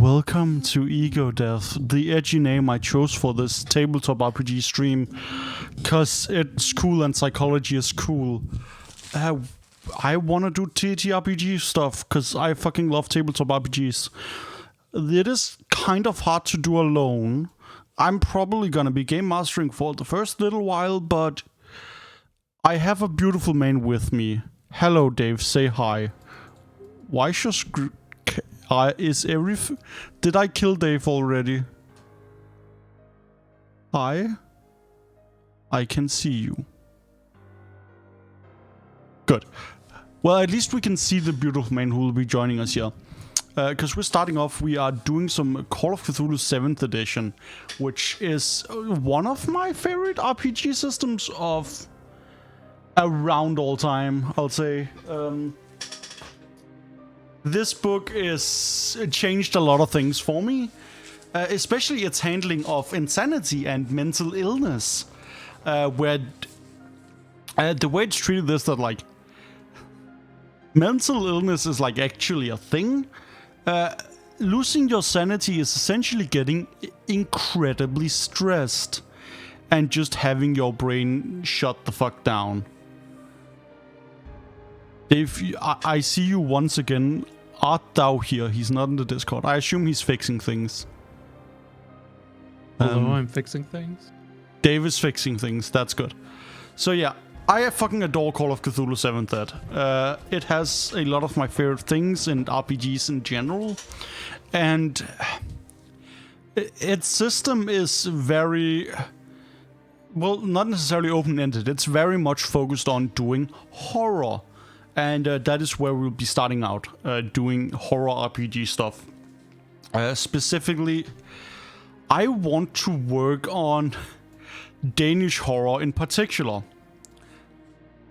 Welcome to Egodeath, the edgy name I chose for this tabletop RPG stream, cause it's cool and psychology is cool. I wanna do TTRPG stuff, cause I fucking love tabletop RPGs. It is kind of hard to do alone. I'm probably gonna be game mastering for the first little while, but I have a beautiful main with me. Hello, Dave, say hi. Why should did I kill Dave already? Hi? I can see you. Good. Well, at least we can see the beautiful man who will be joining us here. Because we're starting off, we are doing some Call of Cthulhu 7th edition, which is one of my favorite RPG systems of around all time, I'll say. This book changed a lot of things for me, especially its handling of insanity and mental illness, where the way it's treated is that, like, mental illness is, like, actually a thing. Losing your sanity is essentially getting incredibly stressed and just having your brain shut the fuck down. Dave, I see you once again. Art thou here? He's not in the Discord. I assume he's fixing things. Hello, I'm fixing things. Dave is fixing things. That's good. So yeah, I fucking adore Call of Cthulhu 7th Ed. It has a lot of my favorite things and RPGs in general. And its system is very... well, not necessarily open-ended. It's very much focused on doing horror. And that is where we'll be starting out, doing horror RPG stuff. Specifically, I want to work on Danish horror in particular.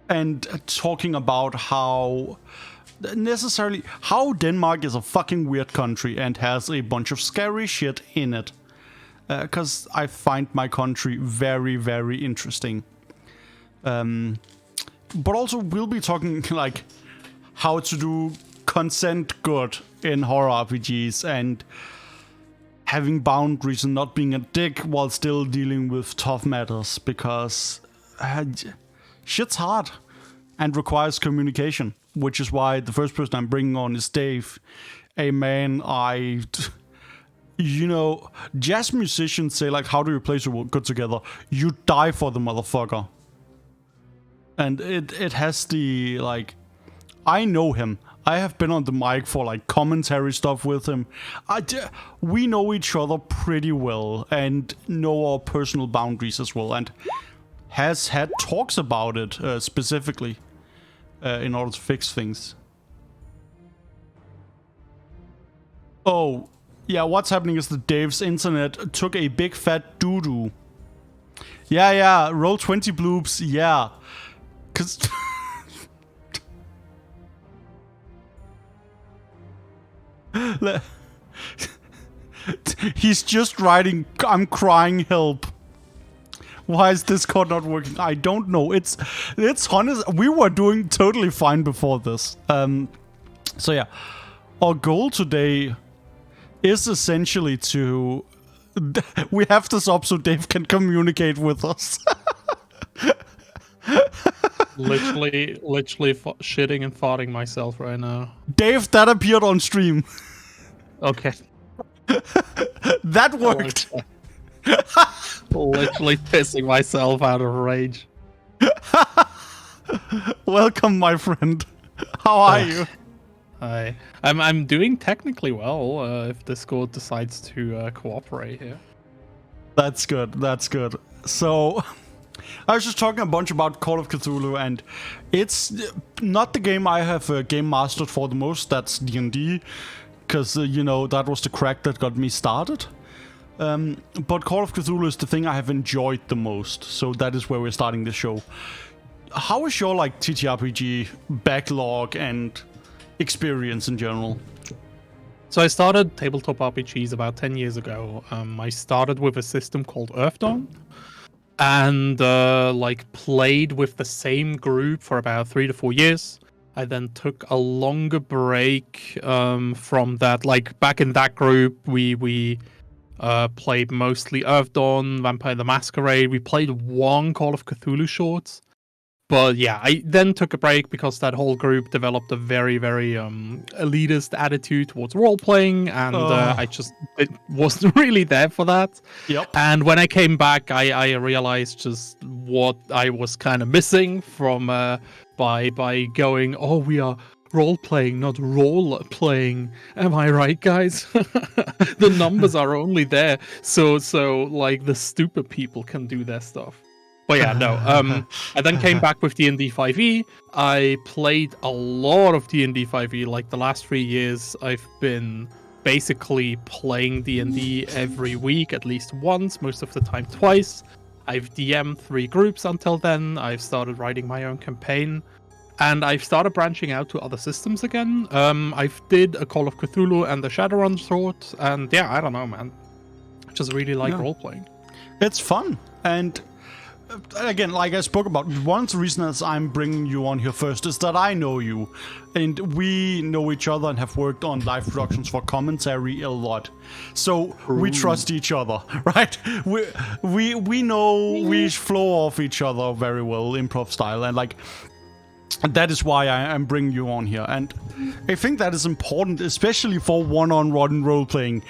And talking about how Denmark is a fucking weird country and has a bunch of scary shit in it. Because I find my country very, very interesting. But also, we'll be talking, like, how to do consent good in horror RPGs and having boundaries and not being a dick while still dealing with tough matters, because shit's hard and requires communication, which is why the first person I'm bringing on is Dave, a man you know, jazz musicians say, like, how do you play so good together? You die for the motherfucker. And it has the, like, I know him. I have been on the mic for, like, commentary stuff with him. We know each other pretty well and know our personal boundaries as well, and has had talks about it specifically in order to fix things. Oh, yeah, what's happening is that Dave's internet took a big fat doo-doo. Yeah, roll 20 bloops, yeah. Cause he's just writing, I'm crying, help. Why is Discord not working? I don't know. It's honest. We were doing totally fine before this. So yeah, our goal today is essentially to we have this up so Dave can communicate with us. literally shitting and farting myself right now. Dave, that appeared on stream. Okay. That worked. Literally pissing myself out of rage. Welcome, my friend. How are you? Hi. I'm doing technically well, if Discord decides to cooperate here. That's good. So, I was just talking a bunch about Call of Cthulhu, and it's not the game I have game mastered for the most. That's D&D, because, you know, that was the crack that got me started. But Call of Cthulhu is the thing I have enjoyed the most, so that is where we're starting the show. How is your, like, TTRPG backlog and experience in general? So I started tabletop RPGs about 10 years ago. I started with a system called Earthdawn. And like played with the same group for about 3 to 4 years. I then took a longer break from that. Like back in that group, we played mostly Earth Dawn, Vampire the Masquerade. We played one Call of Cthulhu short. But yeah, I then took a break because that whole group developed a very, very elitist attitude towards role playing, and it wasn't really there for that. Yep. And when I came back, I realized just what I was kind of missing from by going, oh, we are role playing, not role playing. Am I right, guys? The numbers are only there so like the stupid people can do their stuff. But yeah, no. I then came back with D&D 5e. I played a lot of D&D 5e. Like the last 3 years, I've been basically playing D&D every week, at least once, most of the time twice. I've DM'd 3 groups until then. I've started writing my own campaign. And I've started branching out to other systems again. I've did a Call of Cthulhu and the Shadowrun sort. And yeah, I don't know, man. I just really like role-playing. It's fun. And again, like I spoke about, one of the reasons I'm bringing you on here first is that I know you, and we know each other and have worked on live productions for commentary a lot. So we trust each other, right? We know we flow off each other very well, improv style, and like that is why I'm bringing you on here. And I think that is important, especially for one-on-one role playing,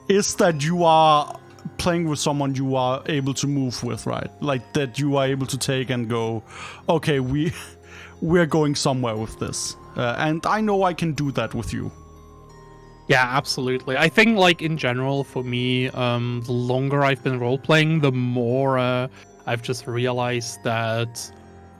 is that you are playing with someone you are able to move with, right? Like that you are able to take and go, okay, we're going somewhere with this, and I know I can do that with you. Yeah, absolutely. I think like in general for me, the longer I've been role playing, the more I've just realized that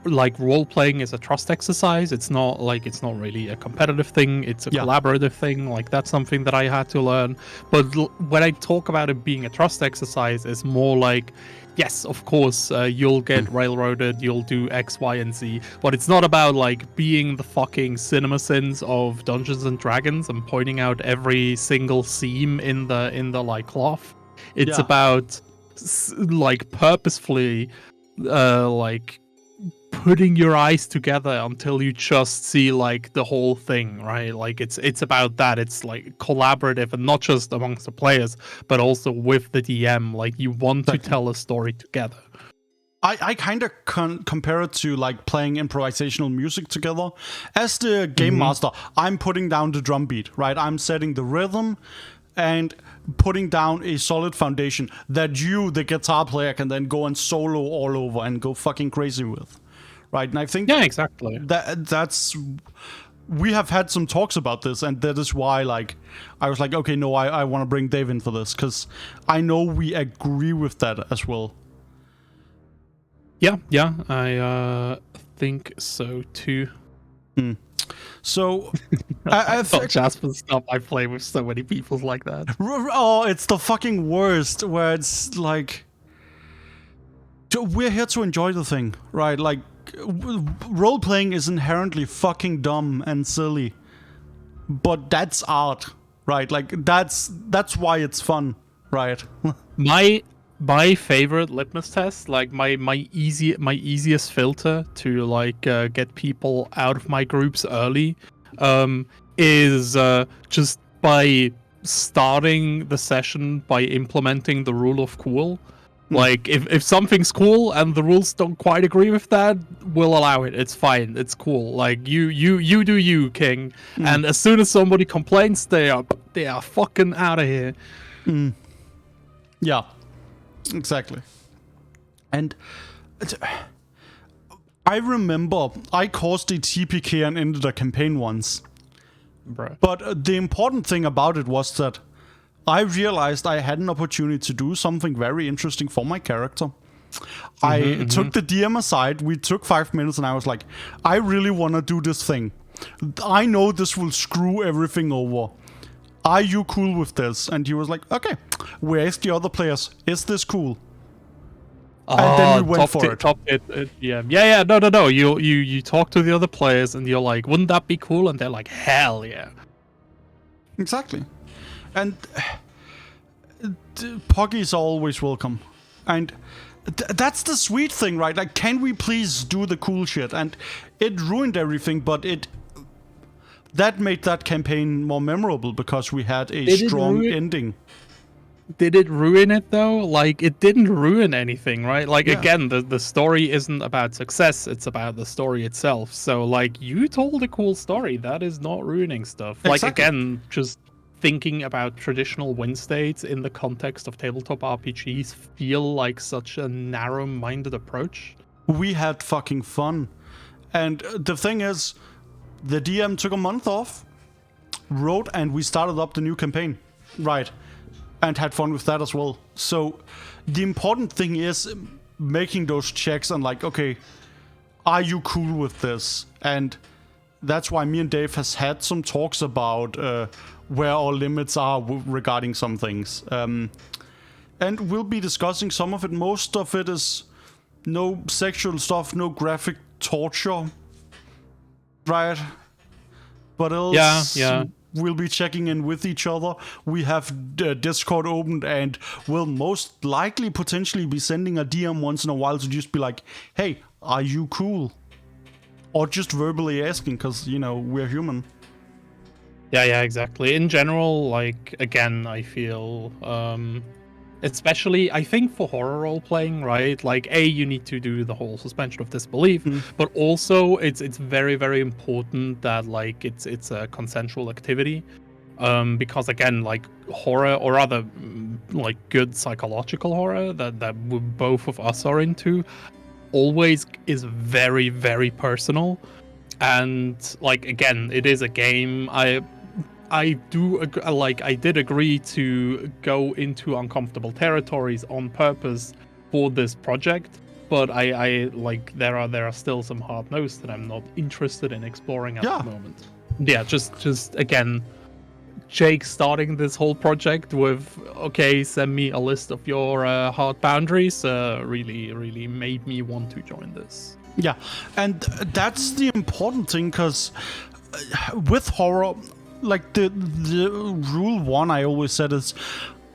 like role playing is a trust exercise. It's not really a competitive thing. It's a collaborative thing. Like that's something that I had to learn. But when I talk about it being a trust exercise, it's more like, yes, of course, you'll get railroaded, you'll do X, Y, and Z. But it's not about like being the fucking CinemaSins of Dungeons and Dragons and pointing out every single seam in the like cloth. It's about like purposefully like putting your eyes together until you just see like the whole thing, right? Like it's about that. It's like collaborative, and not just amongst the players, but also with the DM. Like you want to tell a story together. I kind of compare it to like playing improvisational music together. As the game master, I'm putting down the drum beat, right? I'm setting the rhythm and putting down a solid foundation that you, the guitar player, can then go and solo all over and go fucking crazy with. Right, and I think exactly. That's we have had some talks about this, and that is why like I was like, okay, no, I want to bring Dave in for this because I know we agree with that as well. Yeah, I think so too. So I thought Jasper's stuff. I play with so many people like that. Oh, it's the fucking worst. Where it's like we're here to enjoy the thing, right? Like. Role playing is inherently fucking dumb and silly, but that's art, right? Like that's why it's fun, right? my favorite litmus test, like my easiest filter to like get people out of my groups early, is just by starting the session by implementing the rule of cool. Like, if something's cool and the rules don't quite agree with that, we'll allow it. It's fine. It's cool. Like, you do you, King. And as soon as somebody complains, they are fucking out of here. Yeah, exactly. And I remember I caused a TPK and ended a campaign once. Bruh. But the important thing about it was that I realized I had an opportunity to do something very interesting for my character. I took the DM aside, we took 5 minutes, and I was like, I really want to do this thing. I know this will screw everything over. Are you cool with this? And he was like, okay, where's the other players? Is this cool? And then we went for it. Yeah. No. You talk to the other players, and you're like, wouldn't that be cool? And they're like, hell yeah. Exactly. And Poggies are always welcome. And that's the sweet thing, right? Like, can we please do the cool shit? And it ruined everything, but that made that campaign more memorable because we had a strong ending. Did it ruin it though? Like, it didn't ruin anything, right? Like, Yeah. again, the story isn't about success, it's about the story itself. So, like, you told a cool story. That is not ruining stuff. Like, Exactly. again, just thinking about traditional win states in the context of tabletop RPGs feel like such a narrow-minded approach. We had fucking fun. And the thing is, the DM took a month off, wrote, and we started up the new campaign. Right. And had fun with that as well. So the important thing is making those checks and like, okay, are you cool with this? And that's why me and Dave has had some talks about where our limits are regarding some things. And we'll be discussing some of it. Most of it is no sexual stuff, no graphic torture. Right? But else... Yeah. We'll be checking in with each other. We have Discord opened and will most likely potentially be sending a DM once in a while to just be like, hey, are you cool? Or just verbally asking, because, we're human. Yeah, exactly. In general, like, again, I feel, especially, I think for horror role-playing, right? Like, you need to do the whole suspension of disbelief, but also it's very, very important that, like, it's a consensual activity. Because, again, like, horror, or rather, like, good psychological horror that both of us are into, always is very, very personal. And, like, again, it is a game. I did agree to go into uncomfortable territories on purpose for this project, but I like there are still some hard no's that I'm not interested in exploring at the moment. Yeah, just again, Jake starting this whole project with, okay, send me a list of your hard boundaries, really made me want to join this. Yeah, and that's the important thing, because with horror, like the rule one I always said is,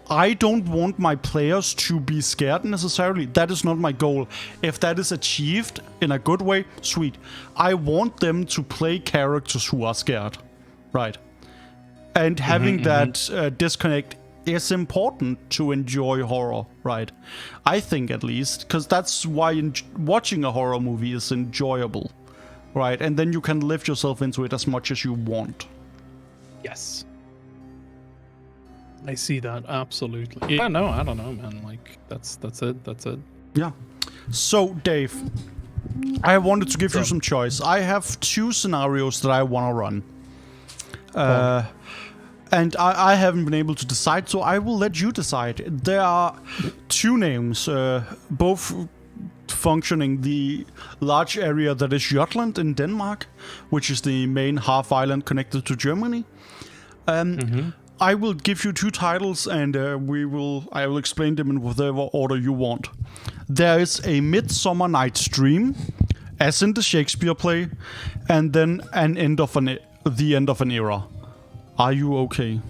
I don't want my players to be scared necessarily. That is not my goal. If that is achieved in a good way, sweet. I want them to play characters who are scared, right? And having that disconnect is important to enjoy horror, right? I think, at least, because that's why watching a horror movie is enjoyable, right? And then you can lift yourself into it as much as you want. Yes. I see that, absolutely. Yeah, no, I don't know, man. Like, that's it. Yeah. So, Dave, I wanted to give you some choice. I have 2 scenarios that I want to run. And I haven't been able to decide, so I will let you decide. There are 2 names, both functioning the large area that is Jutland in Denmark, which is the main half island connected to Germany. I will give you 2 titles, and I will explain them in whatever order you want. There is a Midsummer Night's Dream, as in the Shakespeare play, and then the end of an era. Are you okay?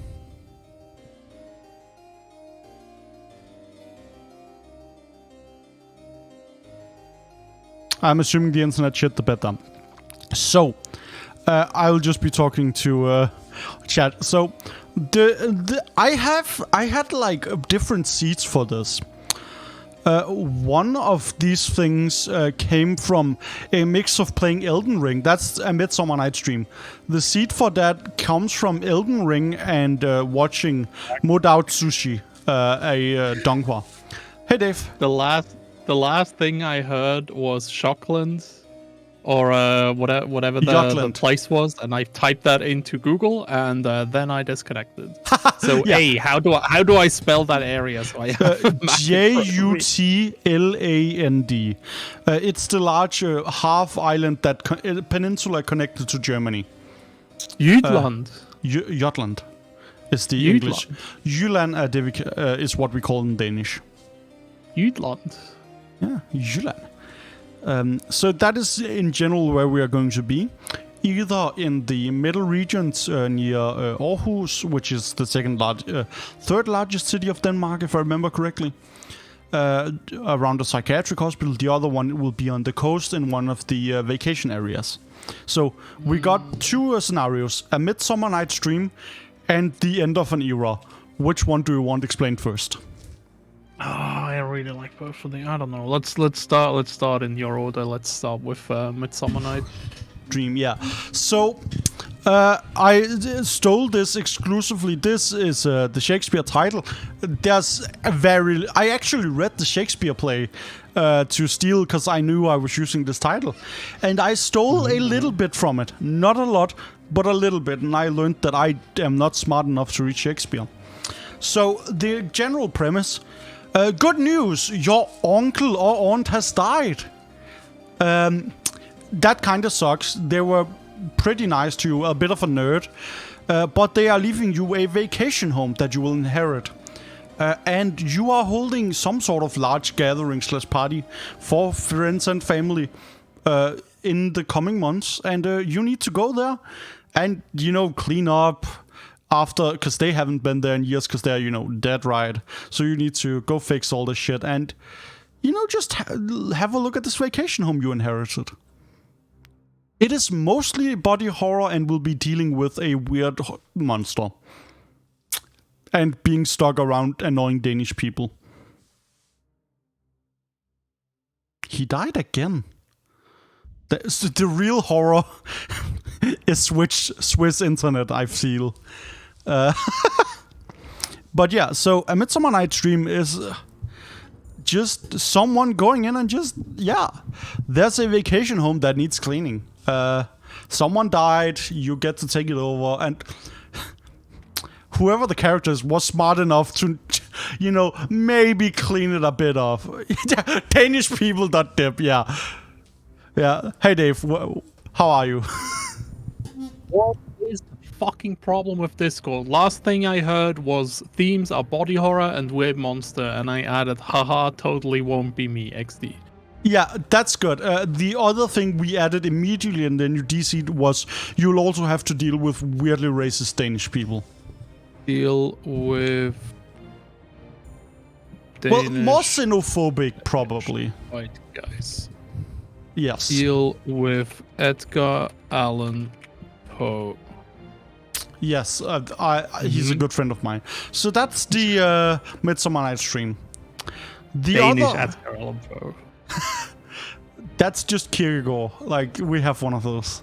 I'm assuming the internet shit the bed down. So, I will just be talking to chat. So, I had like different seeds for this. One of these things came from a mix of playing Elden Ring. That's a Midsummer Night's Dream. The seed for that comes from Elden Ring and watching Modao Tsushi, a donghua. Hey, Dave. The last thing I heard was Shockland, or whatever the place was, and I typed that into Google, and then I disconnected. So, yeah. How do I spell that area? So I have Jutland. It's the large half island peninsula connected to Germany. Jutland. Jutland is the English. Jylland is what we call in Danish. Jutland. Yeah, Jylland. So that is in general where we are going to be. Either in the middle regions near Aarhus, which is the third largest city of Denmark, if I remember correctly. around the psychiatric hospital. The other one will be on the coast in one of the vacation areas. So we got two scenarios: A Midsummer Night's Dream and The End of an Era. Which one do you want explained first? I really like both of them. I don't know. Let's start in your order. Let's start with Midsummer Night Dream. Yeah. So I stole this exclusively. This is the Shakespeare title. I actually read the Shakespeare play to steal, because I knew I was using this title, and I stole a little bit from it. Not a lot, but a little bit. And I learned that I am not smart enough to read Shakespeare. So the general premise: good news, your uncle or aunt has died. That kind of sucks. They were pretty nice to you, a bit of a nerd, but they are leaving you a vacation home that you will inherit. And you are holding some sort of large gathering / party for friends and family in the coming months. And you need to go there and, clean up after, because they haven't been there in years, because they're, dead, right? So you need to go fix all this shit and, just have a look at this vacation home you inherited. It is mostly body horror and will be dealing with a weird monster. And being stuck around annoying Danish people. He died again. The real horror is Swiss internet, I feel. But yeah, so A Midsummer Night's Dream is just someone going in and there's a vacation home that needs cleaning. Someone died, you get to take it over, and whoever the characters was smart enough to, maybe clean it a bit off. Danish people.dip, yeah. Yeah. Hey Dave, how are you? What is the fucking problem with Discord? Last thing I heard was themes are body horror and weird monster, and I added, haha, totally won't be me, XD. Yeah, that's good. The other thing we added immediately in the new DC was you'll also have to deal with weirdly racist Danish people. Deal with Danish... Well, more xenophobic, probably. White guys. Yes. Deal with Edgar Allan Poe. Yes, he's a good friend of mine. So that's the Midsummer Night's Dream. The Danish other... Edgar Allan Poe. That's just Kierkegaard. Like, we have one of those.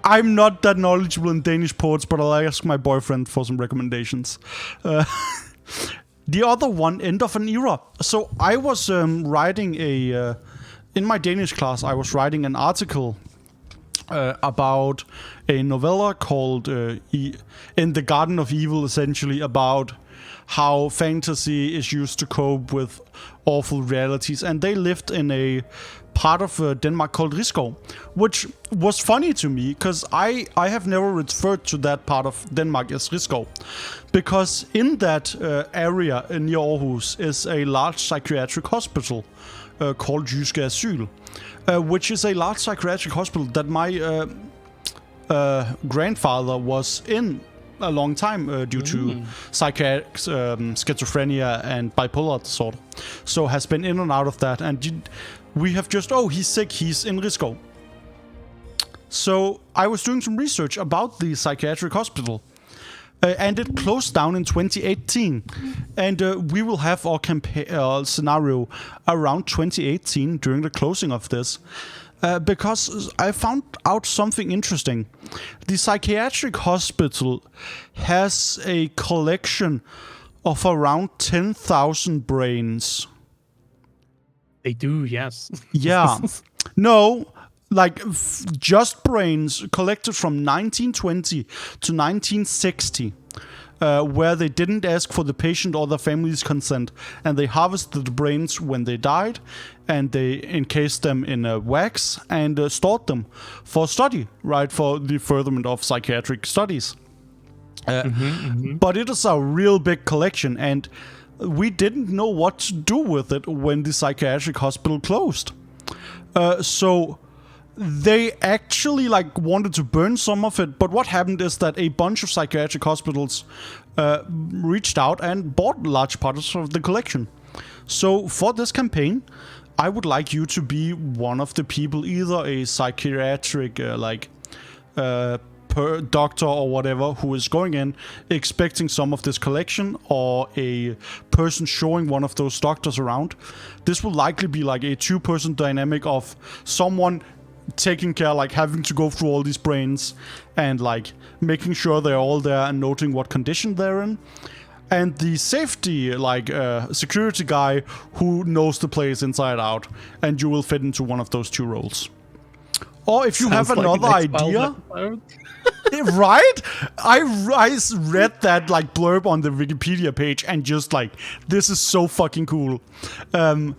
I'm not that knowledgeable in Danish poets, but I'll ask my boyfriend for some recommendations. The other one, End of an Era. So I was writing in my Danish class, I was writing an article about a novella called In the Garden of Evil, essentially, about how fantasy is used to cope with awful realities. And they lived in a part of Denmark called Risskov, which was funny to me, because I have never referred to that part of Denmark as Risskov. Because in that area near Aarhus is a large psychiatric hospital called Jyske Asyl, which is a large psychiatric hospital that my grandfather was in a long time due to schizophrenia and bipolar disorder. So has been in and out of that. And we have just, he's sick, he's in Risskov. So I was doing some research about the psychiatric hospital. And it closed down in 2018. And we will have our scenario around 2018 during the closing of this. Because I found out something interesting. The psychiatric hospital has a collection of around 10,000 brains. They do, yes. Yeah. No, like just brains collected from 1920 to 1960. Where they didn't ask for the patient or the family's consent, and they harvested the brains when they died, and they encased them in wax and stored them for study, right, for the furtherment of psychiatric studies. But it is a real big collection, and we didn't know what to do with it when the psychiatric hospital closed. So they actually wanted to burn some of it, but what happened is that a bunch of psychiatric hospitals reached out and bought large parts of the collection. So for this campaign, I would like you to be one of the people, either a psychiatric doctor or whatever, who is going in expecting some of this collection, or a person showing one of those doctors around. This will likely be like a two-person dynamic of someone taking care, like having to go through all these brains and like making sure they're all there and noting what condition they're in, and the safety, like security guy who knows the place inside out, and you will fit into one of those two roles. Or if you have another idea, right? I read that like blurb on the Wikipedia page and just like, this is so fucking cool. Or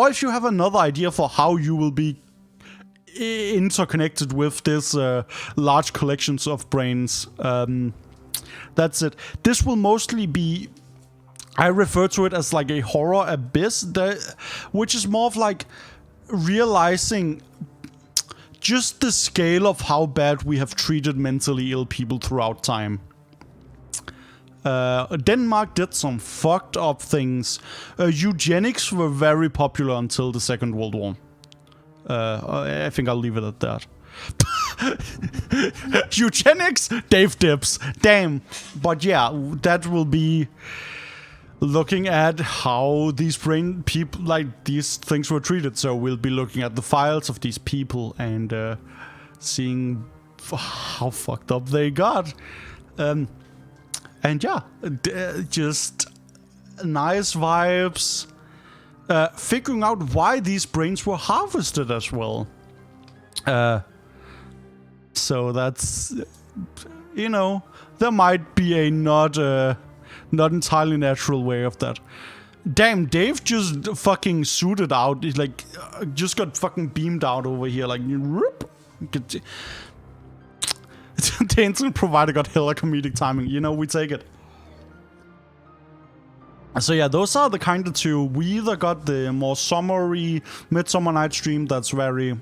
if you have another idea for how you will be interconnected with this large collections of brains, that's it. This will mostly be, I refer to it as like a horror abyss, which is more of like realizing just the scale of how bad we have treated mentally ill people throughout time. Denmark did some fucked up things. Eugenics were very popular until the Second World War. I think I'll leave it at that. Eugenics, Dave dips. Damn. But yeah, that will be looking at how these brain people, like these things were treated. So we'll be looking at the files of these people and seeing how fucked up they got. And yeah, just nice vibes. Figuring out why these brains were harvested as well. So that's, you know, there might be a not entirely natural way of that. Damn, Dave just fucking suited out. He's like, just got fucking beamed out over here. Like, whoop. The internet provider got hella comedic timing. You know, we take it. So yeah, those are the kind of two. We either got the more summery Midsummer Night's Dream that's very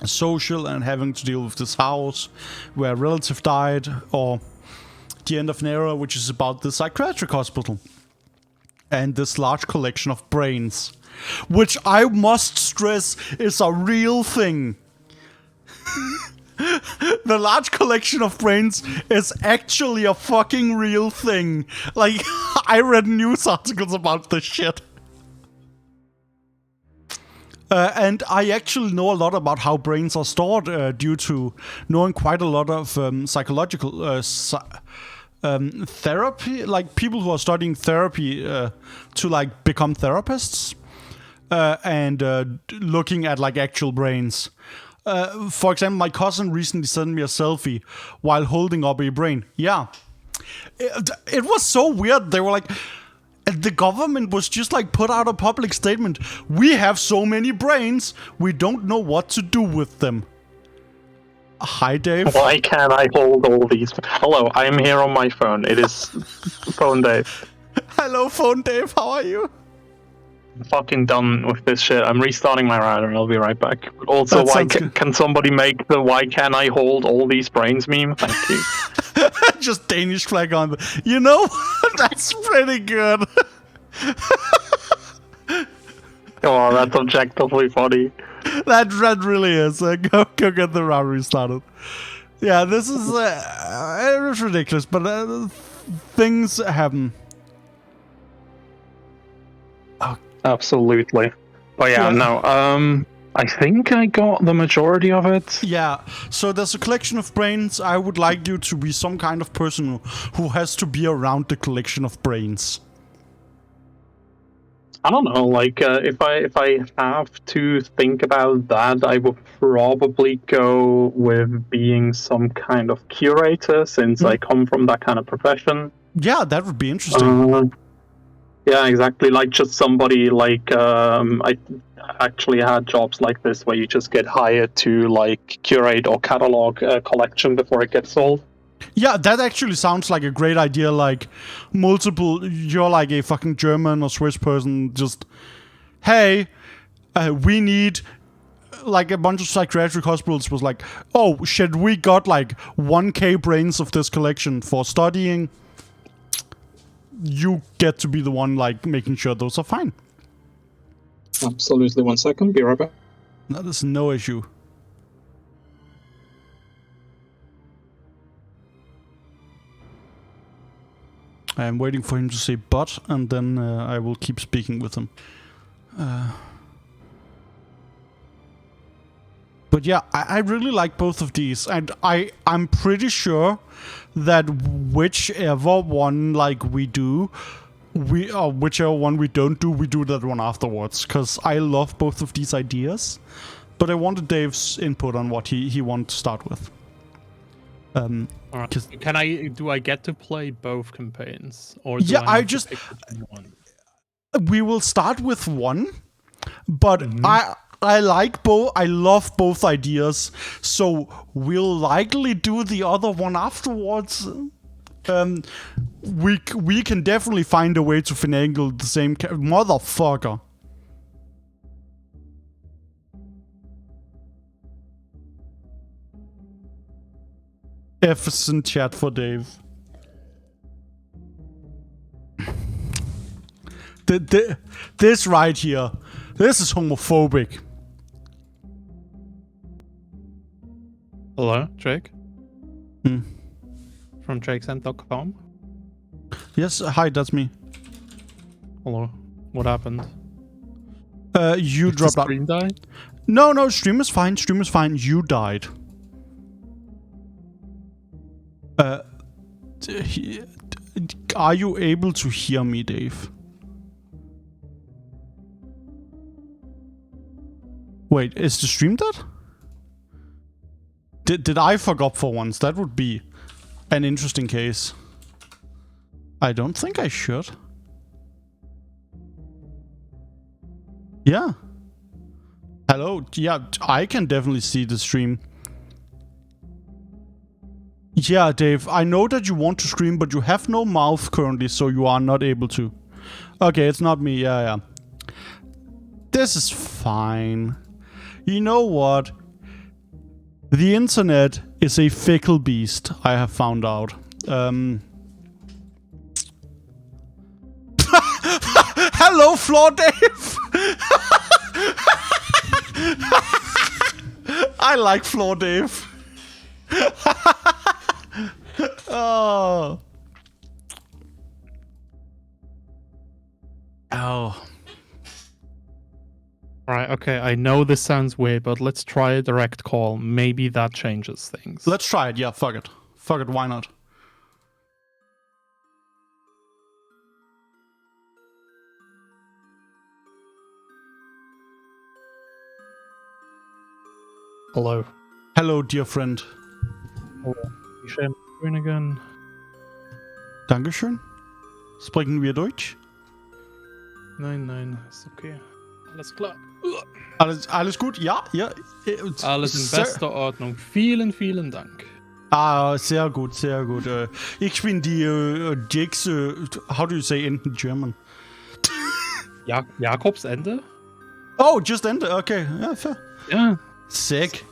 social and having to deal with this house where a relative died, or The End of an Era, which is about the psychiatric hospital and this large collection of brains, which I must stress is a real thing. The large collection of brains is actually a fucking real thing. Like, I read news articles about this shit. And I actually know a lot about how brains are stored due to knowing quite a lot of psychological therapy, like people who are studying therapy to like become therapists, and looking at like actual brains. For example, my cousin recently sent me a selfie while holding up a brain. Yeah. It was so weird. They were like, the government was just like put out a public statement. We have so many brains, we don't know what to do with them. Hi, Dave. Why can't I hold all these? Hello, I'm here on my phone. It is Phone Dave. Hello, Phone Dave. How are you? I'm fucking done with this shit. I'm restarting my router. I'll be right back. Also, why can somebody make the "Why can't I hold all these brains" meme? Thank you. Just Danish flag on. You know, that's pretty good. Oh, that's objectively funny. That really is. Go get the router restarted. Yeah, this is it's ridiculous, but things happen. Absolutely. But yeah, no, I think I got the majority of it. Yeah, so there's a collection of brains. I would like you to be some kind of person who has to be around the collection of brains. I don't know, like, if I have to think about that, I would probably go with being some kind of curator, since I come from that kind of profession. Yeah, that would be interesting. Yeah, exactly. Like, just somebody, like, I actually had jobs like this where you just get hired to, like, curate or catalog a collection before it gets sold. Yeah, that actually sounds like a great idea. Like, you're like a fucking German or Swiss person, just, hey, we need, like, a bunch of psychiatric hospitals was like, oh, shit, we got, like, 1K brains of this collection for studying. you get to be the one like making sure those are fine. Absolutely. 1 second. Be right back. That is no issue. I am waiting for him to say but, and then I will keep speaking with him. But yeah, I really like both of these, and I'm pretty sure that whichever one like we do, whichever one we don't do, we do that one afterwards. Because I love both of these ideas, but I wanted Dave's input on what he wanted to start with. All right. Do I get to play both campaigns, or yeah, I just one? We will start with one, but I like both. I love both ideas, so we'll likely do the other one afterwards. We can definitely find a way to finagle the same motherfucker. F is in chat for Dave. This right here, this is homophobic. Hello, Jake? Hmm. From jakesend.com? Yes, hi, that's me. Hello. What happened? You dropped out. Stream died? No, stream is fine, You died. Are you able to hear me, Dave? Wait, is the stream dead? Did I fuck up for once? That would be an interesting case. I don't think I should. Yeah. Hello? Yeah, I can definitely see the stream. Yeah, Dave, I know that you want to stream, but you have no mouth currently, so you are not able to. Okay, it's not me. Yeah. This is fine. You know what? The internet is a fickle beast, I have found out. Hello, Floor Dave! I like Floor Dave. Oh. Right, okay, I know this sounds weird, but let's try a direct call. Maybe that changes things. Let's try it, yeah, fuck it. Fuck it, why not? Hello. Hello, dear friend. Oh, ich share my screen again. Dankeschön. Sprechen wir Deutsch? Nein, ist okay. Alles klar. Alles gut? Ja. Alles in bester Ordnung. Vielen Dank. Sehr gut. Ich bin die Jakes, how do you say in German? Jakobsende? Oh, just Ende, okay. Yeah, fair. Yeah. Sick.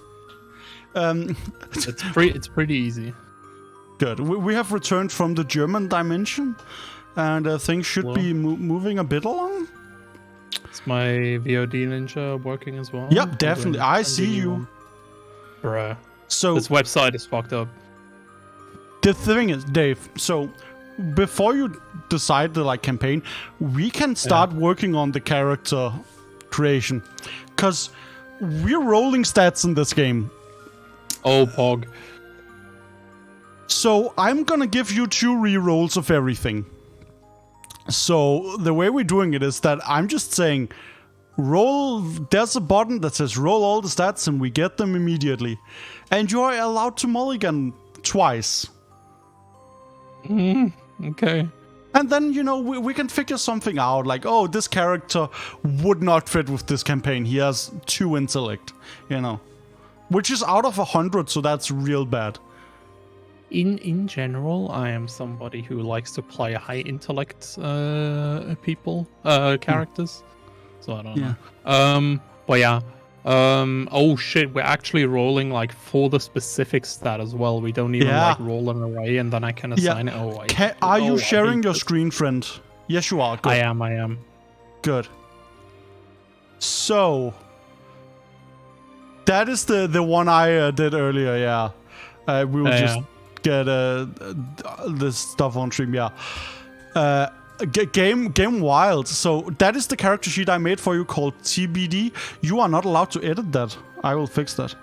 It's pretty easy. Good. We have returned from the German dimension, and things should be moving a bit along. Is my VOD ninja working as well? Yep, definitely. I see you. Bruh. So this website is fucked up. The thing is, Dave, so before you decide the campaign, we can start working on the character creation. Because we're rolling stats in this game. Oh, Pog. So I'm gonna give you 2 rerolls of everything. So the way we're doing it is that I'm just saying, there's a button that says roll all the stats and we get them immediately. And you're allowed to mulligan twice. Okay. And then, we can figure something out, like, oh, this character would not fit with this campaign. He has 2 intellect, Which is out of 100, so that's real bad. In general, I am somebody who likes to play high intellect characters. So I don't know. But yeah, Oh shit, we're actually rolling like for the specific stat as well. We don't even like roll an array and then I can assign it. Oh, are you sharing your screen, friend? Yes, you are. Good. I am. Good. So that is the one I did earlier. Yeah, we will just get this stuff on stream. Yeah. Game Wild. So that is the character sheet I made for you called TBD. You are not allowed to edit that. I will fix that.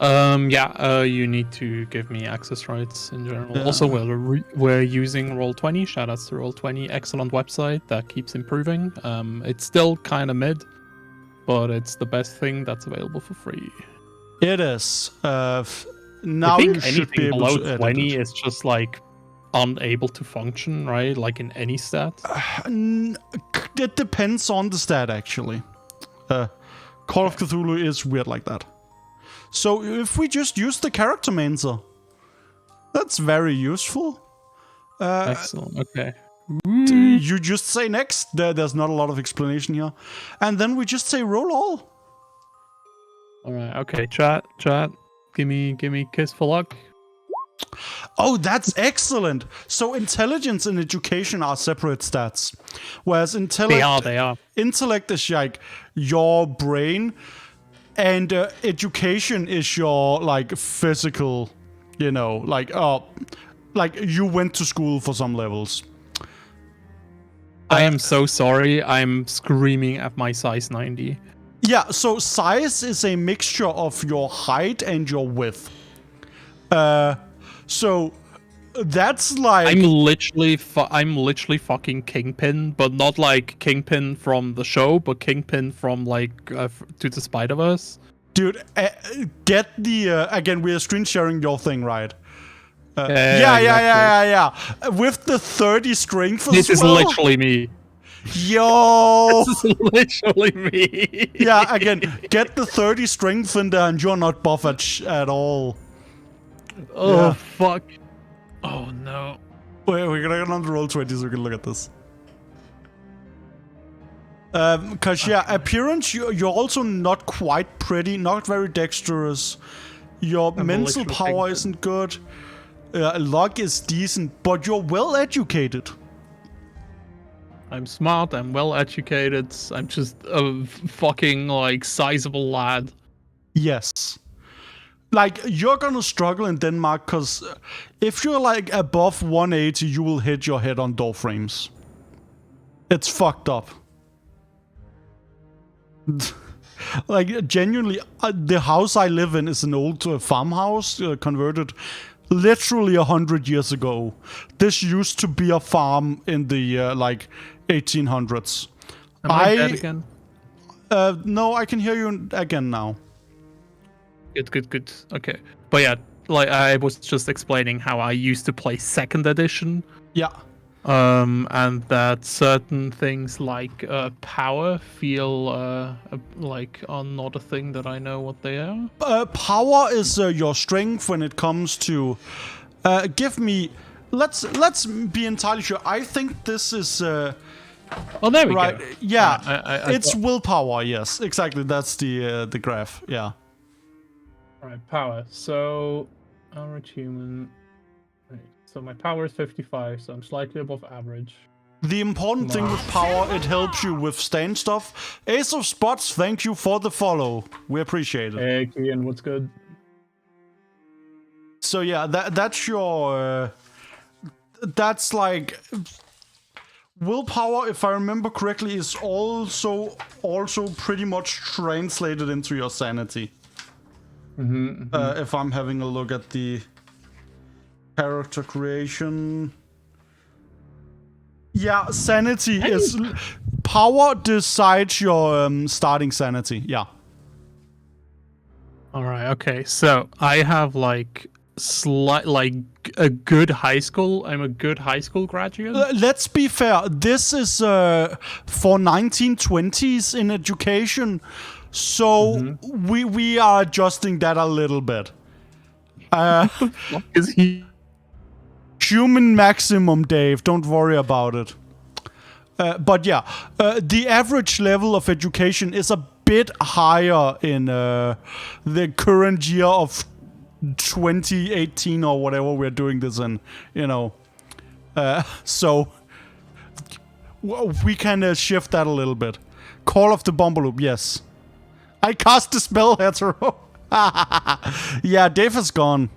You need to give me access rights in general. Yeah. Also, we're using Roll20. Shoutouts to Roll20. Excellent website that keeps improving. It's still kind of mid, but it's the best thing that's available for free. It is. Now I think you should be able below to edit 20 it. is just like unable to function, right? Like in any stat? It depends on the stat, actually. Call of Cthulhu is weird like that. So if we just use the character mentor, that's very useful. Excellent, okay. You just say next. There's not a lot of explanation here. And then we just say roll all. Alright, okay, chat. Give me kiss for luck. Oh, that's excellent. So intelligence and education are separate stats. Whereas intellect... They are. Intellect is like your brain, and education is your like physical, like you went to school for some levels. I am so sorry. I'm screaming at my size 90. Yeah, so size is a mixture of your height and your width. So that's like I'm literally fucking Kingpin, but not like Kingpin from the show, but Kingpin from like To the Spider-Verse. Dude, get the again. We are screen sharing your thing, right? Yeah. With the 30 strength as This is well? literally me. Yo. This is literally me. Yeah, again, get the 30 strength in there, and you're not buff at all. Oh fuck. Oh no. Wait, we're gonna get on the Roll20 so we can look at this. Because appearance, you're also not quite pretty, not very dexterous. Your mental power isn't good. Luck is decent, but you're well educated. I'm smart, I'm well educated, I'm just a fucking like sizable lad. Yes. Like, you're gonna struggle in Denmark, because if you're like above 180, you will hit your head on door frames. It's fucked up. Like, genuinely, the house I live in is an old farmhouse converted literally 100 years ago. This used to be a farm in the like 1800s. Am I dead again? No, I can hear you again now. Good. Okay. But yeah, like I was just explaining how I used to play 2nd edition. Yeah. And that certain things like power feel are not a thing that I know what they are. Power is your strength when it comes to. Give me. Let's be entirely sure. I think this is. Oh, there we go. Yeah, it's willpower. Yes, exactly. That's the graph. Yeah. Alright, power. So, average human. Right. So my power is 55, so I'm slightly above average. The important thing with power, it helps you withstand stuff. Ace of Spots, thank you for the follow. We appreciate it. Hey, Kian, what's good? So yeah, that's your. That's like. Willpower, if I remember correctly, is also pretty much translated into your sanity. If I'm having a look at the character creation. Yeah, sanity is... Power decides your starting sanity, yeah. Alright, okay. So, I have like a good high school. I'm a good high school graduate. Let's be fair. This is for 1920s in education. So we are adjusting that a little bit. Is he human maximum, Dave? Don't worry about it. But yeah, the average level of education is a bit higher in the current year of 2018 or whatever we're doing this in, you know. So we can shift that a little bit. Call of the Bumblloop, yes. I cast the spell, hetero. Yeah, Dave is gone.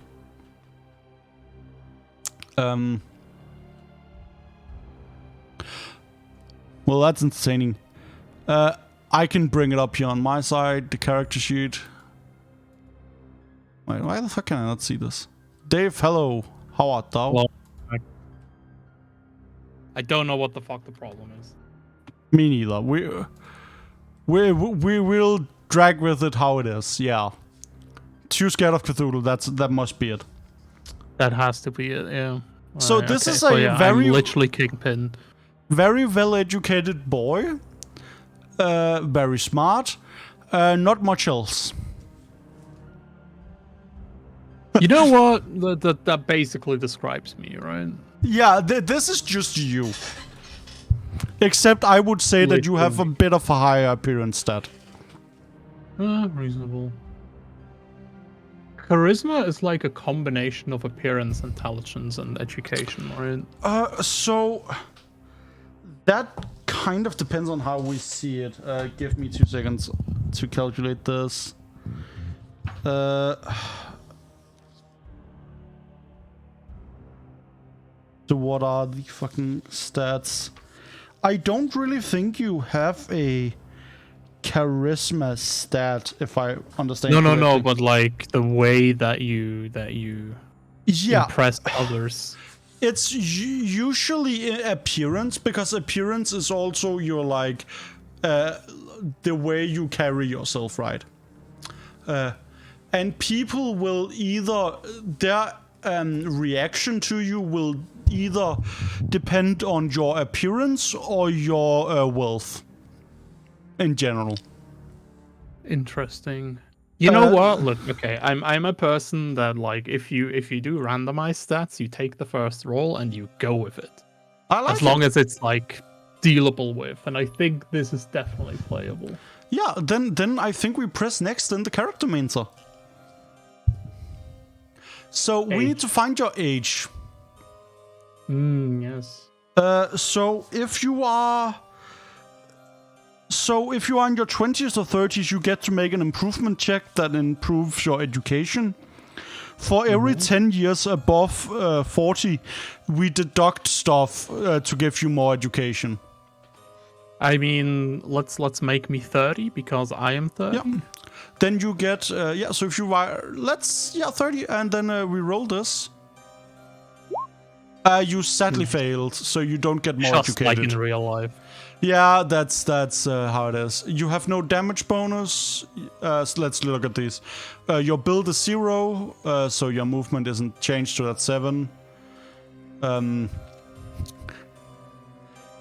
Well, that's entertaining. I can bring it up here on my side, the character sheet. Wait, why the fuck can I not see this? Dave, hello. How art thou? Well, I don't know what the fuck the problem is. Me neither. We will drag with it how it is. Yeah. Too scared of Cthulhu. That must be it. That has to be it. Yeah. So Alright, this okay. is So a yeah, very I'm literally Kingpin. very well-educated boy. Very smart. Not much else. You know what? That basically describes me, right? Yeah, this is just you. Except I would say that you have a bit of a higher appearance stat. Reasonable. Charisma is like a combination of appearance, intelligence, and education, right? So that kind of depends on how we see it. Give me 2 seconds to calculate this. So what are the fucking stats? I don't really think you have a charisma stat, if I understand. No, but like the way that you yeah, impress others. it's usually appearance, because appearance is also your like the way you carry yourself, right? And people will either their reaction to you will either depend on your appearance or your wealth in general. Interesting. You know what? Look, okay, I'm a person that like if you do randomized stats, you take the first roll and you go with it. I like as long as it's like dealable with, and I think this is definitely playable. Yeah, then I think we press next in the character mentor. So we need to find your age. Yes. So if you are in your 20s or 30s, you get to make an improvement check that improves your education. For every 10 years above 40, we deduct stuff to give you more education. I mean, let's make me 30 because I am 30. Yeah. Then you get so if you are 30, and then we roll this. You sadly failed, so you don't get more Just educated. like in real life. Yeah, that's how it is. You have no damage bonus. So let's look at these. Your build is 0, so your movement isn't changed to that 7.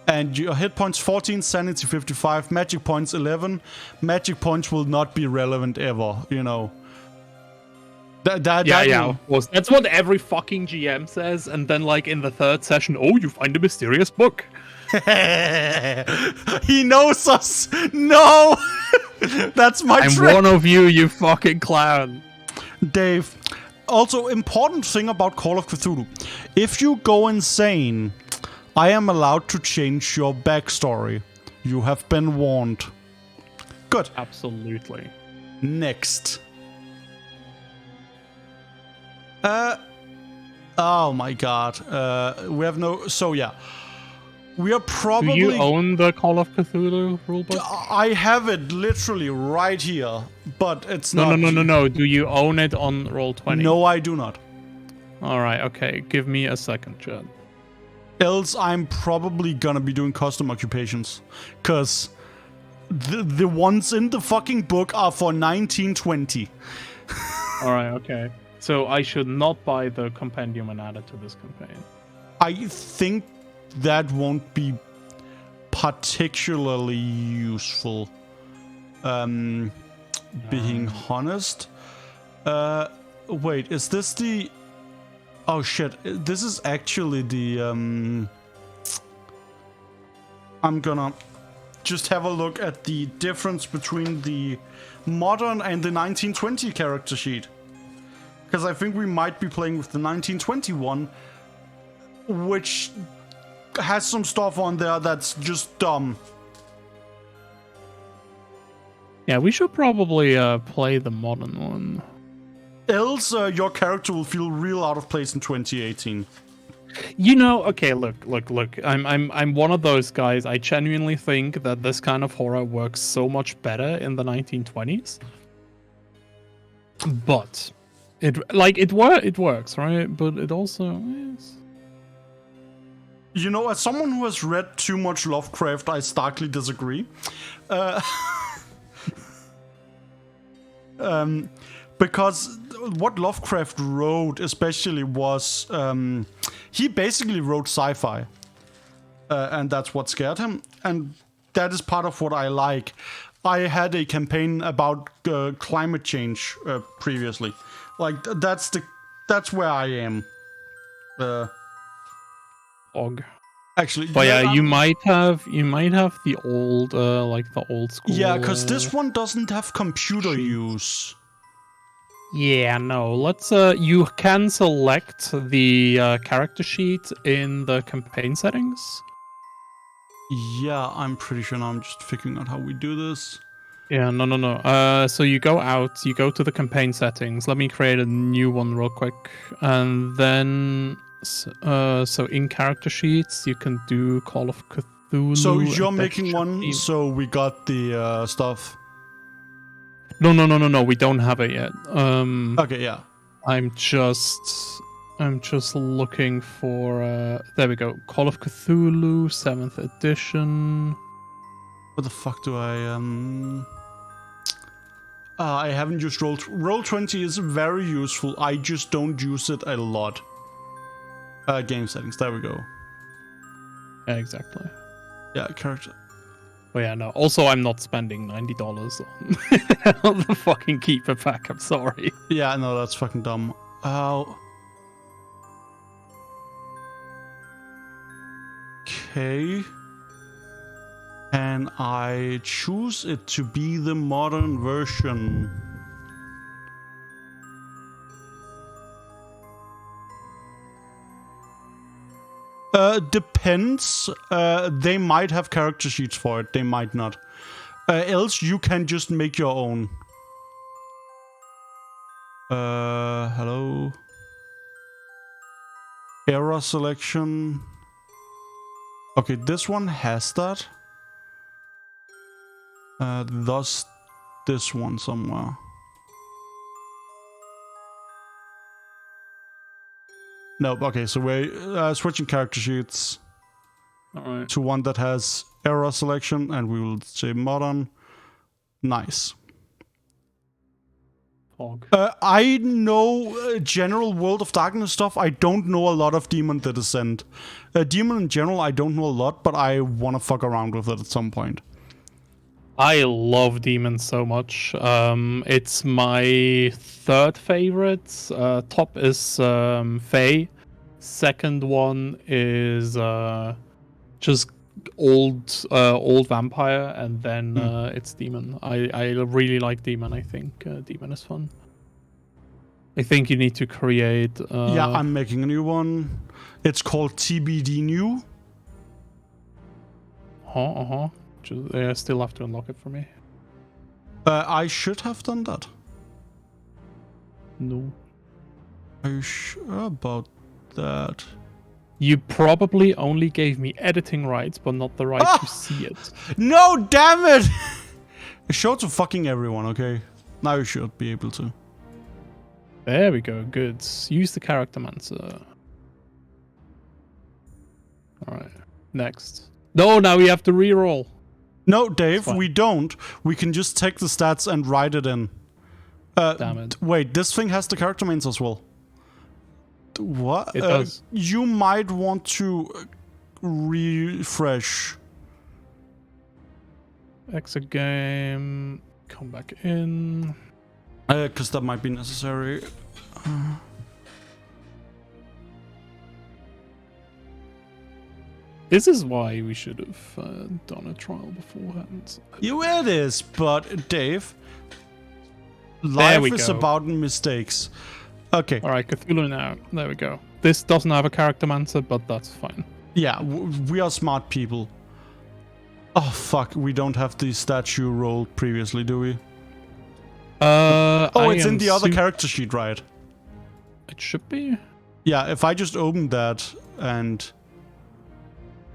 And your hit points 14, sanity 55, magic points 11. Magic points will not be relevant ever, you know. Yeah, of course. That's what every fucking GM says, and then like in the third session, oh, you find a mysterious book. He knows us. No, that's my trick. I'm one of you, you fucking clown. Dave. Also, important thing about Call of Cthulhu: if you go insane, I am allowed to change your backstory. You have been warned. Good. Absolutely. Next. Oh my god. We have no. So yeah. We are probably. Do you own the Call of Cthulhu rulebook? I have it literally right here, but it's not. No. Do you own it on Roll20? No, I do not. Alright, okay. Give me a second, Chad. Else, I'm probably gonna be doing custom occupations. Because the ones in the fucking book are for 1920. Alright, okay. So I should not buy the compendium and add it to this campaign. I think that won't be particularly useful. Being honest. Wait, is this the... Oh shit, this is actually the... I'm gonna just have a look at the difference between the modern and the 1920 character sheet. Because I think we might be playing with the 1921, which has some stuff on there that's just dumb. Yeah, we should probably play the modern one. Else, your character will feel real out of place in 2018. You know, okay, look. I'm one of those guys. I genuinely think that this kind of horror works so much better in the 1920s. But it works, right? But it also is. You know, as someone who has read too much Lovecraft, I starkly disagree. Because what Lovecraft wrote especially was, he basically wrote sci-fi. And that's what scared him. And that is part of what I like. I had a campaign about climate change previously. Like, that's where I am. Actually, but yeah, you might have the old like the old school. Yeah, because this one doesn't have computer use. Yeah, no. Let's you can select the character sheet in the campaign settings. Yeah, I'm pretty sure now. I'm just figuring out how we do this. Yeah, no. So you go out, you go to the campaign settings. Let me create a new one real quick, and then. So in character sheets, you can do Call of Cthulhu. So you're making one, so we got the stuff. No. We don't have it yet. Okay, yeah. I'm just looking for. There we go. Call of Cthulhu 7th edition. What the fuck do I I haven't used Roll20 is very useful. I just don't use it a lot. Game settings. There we go. Yeah, exactly. Yeah, character. Oh yeah, no. Also, I'm not spending $90 on the fucking keeper pack. I'm sorry. Yeah, no, that's fucking dumb. Okay. Can I choose it to be the modern version? Depends. They might have character sheets for it. They might not. Else you can just make your own. Hello. Error selection. Okay, this one has that. Thus this one somewhere. Nope, okay, so we're switching character sheets to one that has error selection, and we will say modern. Nice. I know general World of Darkness stuff. I don't know a lot of Demon the Descent. Demon in general, I don't know a lot, but I want to fuck around with it at some point. I love Demon so much. It's my third favorite. Top is Fae. Second one is just old vampire, and then it's Demon. I really like Demon. I think Demon is fun. I think you need to create. Yeah, I'm making a new one. It's called TBD New. They still have to unlock it for me. I should have done that. No. Are you sure about that? You probably only gave me editing rights, but not the right to see it. No, damn it! Show to fucking everyone, okay? Now you should be able to. There we go, good. Use the character mancer. Alright, next. No, now we have to reroll. No, Dave, we don't. We can just take the stats and write it in. Damn it. Wait, this thing has the character mains as well. What? It does. You might want to refresh. Exit game. Come back in. Because that might be necessary. This is why we should have done a trial beforehand. It is, but Dave, life is about mistakes. Okay. All right, Cthulhu now. There we go. This doesn't have a character mancer, but that's fine. Yeah, we are smart people. Oh fuck, we don't have the statue rolled previously, do we? It's in the other character sheet, right? It should be. Yeah, if I just open that and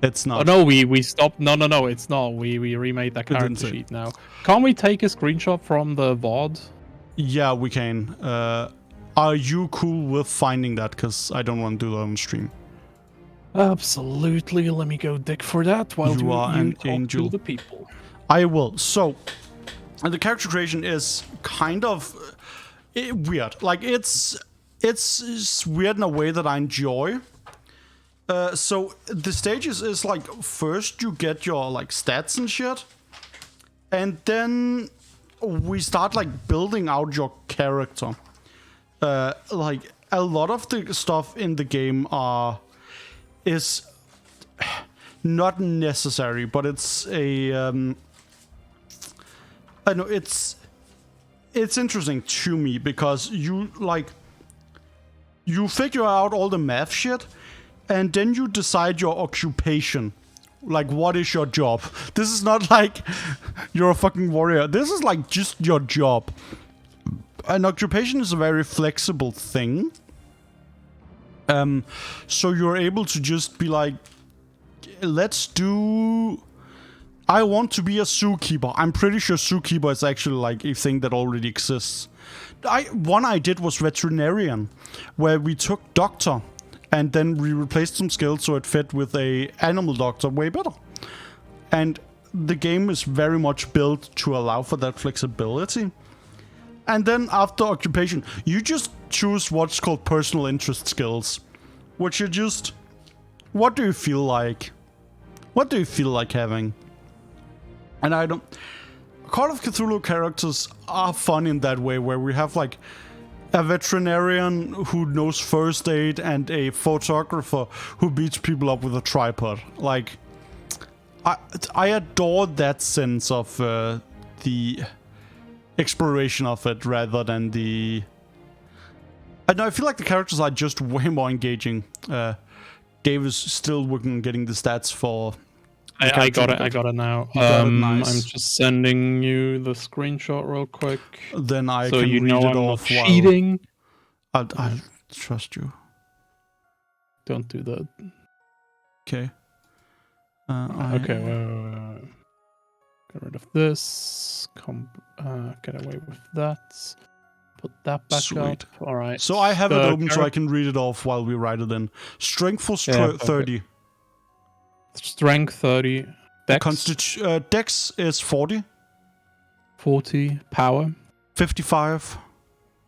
it's not. Oh no, we stopped. No, it's not. We remade that character sheet now. Can't we take a screenshot from the VOD? Yeah, we can. Are you cool with finding that? Because I don't want to do that on stream. Absolutely. Let me go dig for that while you talk angel. to the people. I will. So, the character creation is kind of weird. Like it's weird in a way that I enjoy. So the stages is like first you get your like stats and shit, and then we start like building out your character. Like a lot of the stuff in the game is not necessary, but it's a I know it's interesting to me because you figure out all the math shit, and then you decide your occupation. Like, what is your job? This is not like you're a fucking warrior. This is like just your job. An occupation is a very flexible thing. So you're able to just be like, I want to be a zookeeper. I'm pretty sure zookeeper is actually like a thing that already exists. One I did was veterinarian, where we took doctor and then we replaced some skills so it fit with a animal doctor way better. And the game is very much built to allow for that flexibility. And then after occupation, you just choose what's called personal interest skills, which are just, what do you feel like? What do you feel like having? And Call of Cthulhu characters are fun in that way, where we have like a veterinarian who knows first aid and a photographer who beats people up with a tripod. Like, I adore that sense of the exploration of it rather than the... I feel like the characters are just way more engaging. Dave is still working on getting the stats for... I got it now. Nice. I'm just sending you the screenshot real quick. Then I so can you read know it I'm off not cheating. I trust you. Don't do that. Okay. Okay. Get rid of this. Get away with that. Put that back up. All right. So I have it open so I can read it off while we write it in. Strength for 30. Strength 30. Dex. Dex is 40. 40. Power. 55.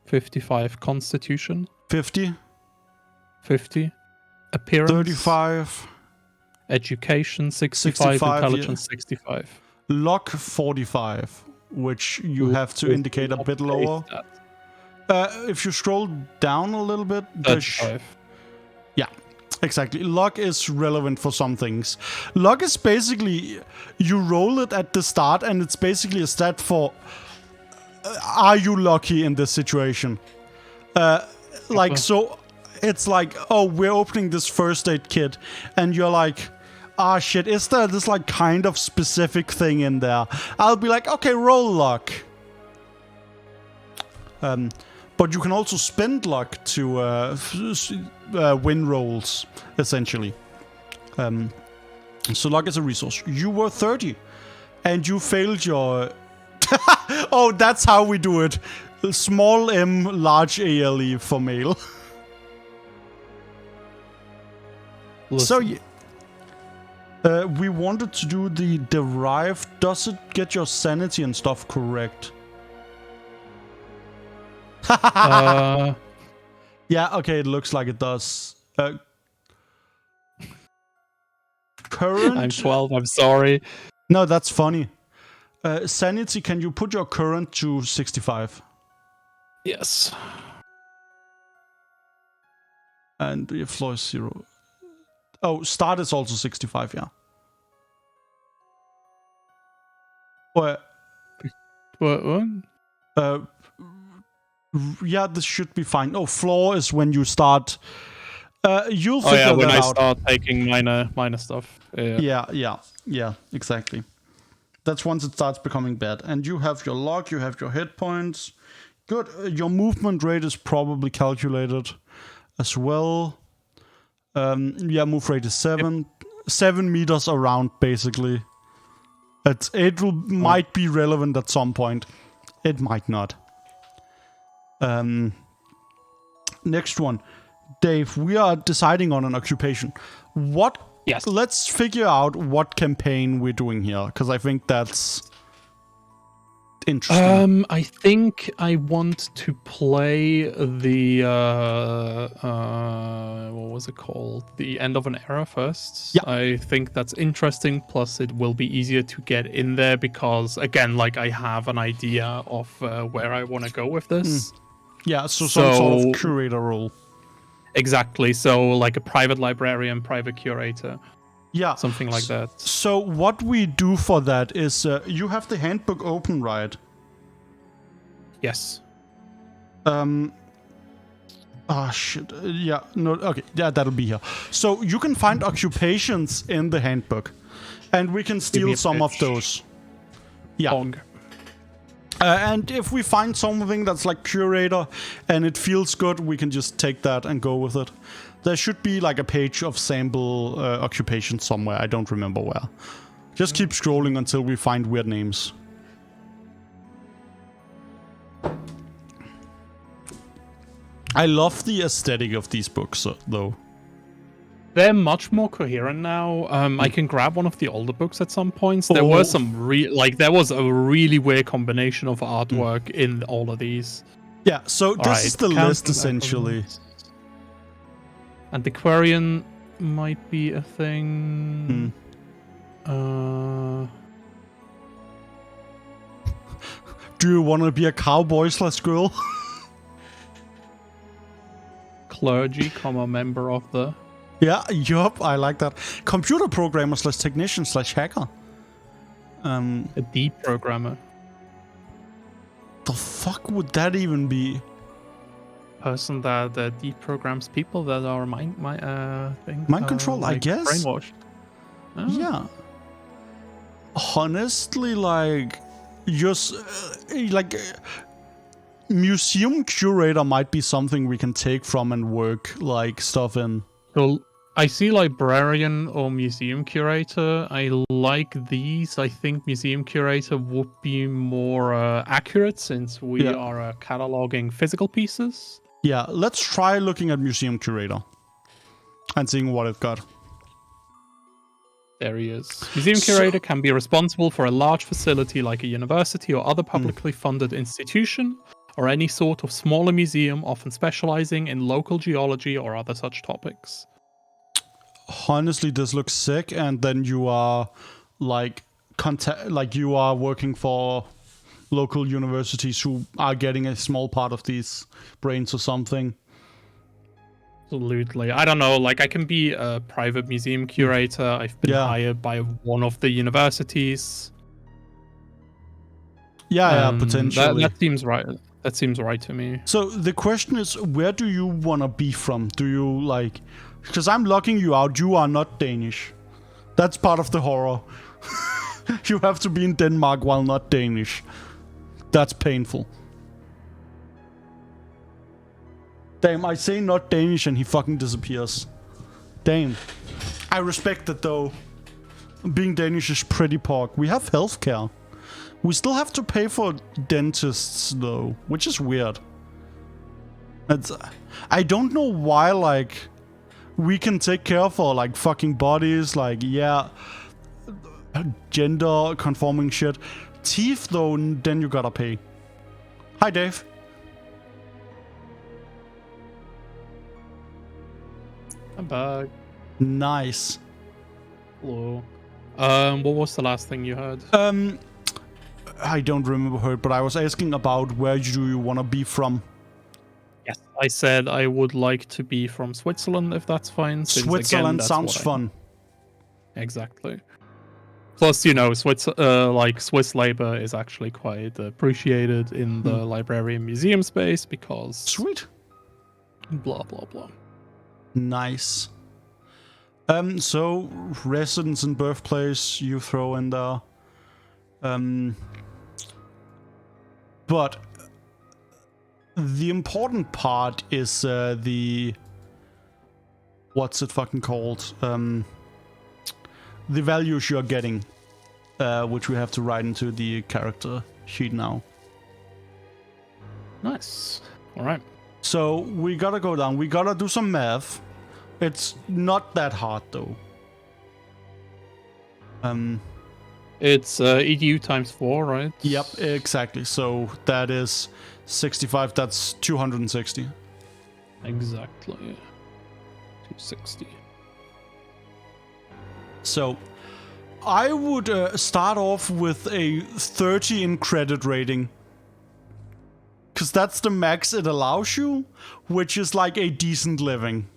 55. Constitution. 50. 50. Appearance. 35. Education 65. Intelligence 65. Luck 45, which you have to indicate a bit lower. If you scroll down a little bit, 35. Yeah, exactly. Luck is relevant for some things. Luck is basically, you roll it at the start and it's basically a stat for are you lucky in this situation? Like, so it's like, oh, we're opening this first aid kit and you're like, ah, shit, is there this like kind of specific thing in there? I'll be like, okay, roll luck. But you can also spend luck to win rolls, essentially. So luck is a resource. You were 30, and you failed your... Oh, that's how we do it. Small m, large ALE for male. So, we wanted to do the derived. Does it get your sanity and stuff correct? Yeah, okay, it looks like it does. Current... I'm 12, I'm sorry. No, that's funny. Sanity, can you put your current to 65? Yes. And your floor is 0. Oh, start is also 65, yeah. What? Yeah, this should be fine. Oh, floor is when you start. You'll figure that out. when I start taking minor stuff. Yeah, exactly. That's once it starts becoming bad. And you have your log, you have your hit points. Good. Your movement rate is probably calculated as well. Yeah, move rate is 7. Yep. 7 meters around, basically. Might be relevant at some point. It might not. Next one. Dave, we are deciding on an occupation. What? Yes. Let's figure out what campaign we're doing here, because I think that's interesting. I think I want to play the what was it called? The End of an Era first. Yeah. I think that's interesting. Plus, it will be easier to get in there because, again, like I have an idea of where I want to go with this. Yeah. So some sort of curator role. Exactly. So like a private librarian, private curator. Yeah. Something like that. So what we do for that is you have the handbook open, right? Yes. Oh shit. Yeah. No. Okay. Yeah, that'll be here. So you can find occupations in the handbook, and we can steal some of those. Yeah. And if we find something that's like curator and it feels good, we can just take that and go with it. There should be like a page of sample occupations somewhere. I don't remember where. Just keep scrolling until we find weird names. I love the aesthetic of these books, though. They're much more coherent now. I can grab one of the older books at some points. There were some there was a really weird combination of artwork in all of these. Yeah, so this is the list essentially. Antiquarian might be a thing. Do you want to be a cowboy/girl? Clergy, member of the. Yeah, yup, I like that. Computer programmer/technician/hacker. A deprogrammer. The fuck would that even be? Person that deprograms people that are mind control, I guess. Brainwashed. Oh. Yeah. Honestly, like, just museum curator might be something we can take from and work like stuff in. So I see librarian or museum curator. I like these. I think museum curator would be more accurate since we are cataloging physical pieces. Yeah, let's try looking at museum curator and seeing what it got. There he is. Museum curator can be responsible for a large facility like a university or other publicly funded institution, or any sort of smaller museum, often specializing in local geology or other such topics. Honestly, this looks sick, and then you are you are working for local universities who are getting a small part of these brains or something. Absolutely. I don't know, like I can be a private museum curator. I've been hired by one of the universities. Yeah, potentially. That seems right. That seems right to me. So the question is, where do you want to be from? Do you like... Because I'm locking you out, you are not Danish. That's part of the horror. You have to be in Denmark while not Danish. That's painful. Damn, I say not Danish and he fucking disappears. Damn. I respect it though. Being Danish is pretty pork. We have healthcare. We still have to pay for dentists though, which is weird. I don't know why, like, we can take care for like fucking bodies, like, gender conforming shit. Teeth though, then you gotta pay. Hi Dave. I'm back. Nice. Hello. What was the last thing you heard? I don't remember her, but I was asking about where do you want to be from. Yes, I said I would like to be from Switzerland, if that's fine. Since, Switzerland again, that's sounds fun. Exactly. Plus, Swiss labor is actually quite appreciated in the library and museum space because... Sweet. Blah, blah, blah. Nice. So, residence and birthplace you throw in there. But the important part is the... What's it fucking called? The values you're getting, which we have to write into the character sheet now. Nice. All right. So we gotta go down. We gotta do some math. It's not that hard though. It's EDU times 4, right? Yep, exactly. So that is 65. That's 260. Exactly. 260. So I would start off with a 30 in credit rating. Because that's the max it allows you, which is like a decent living.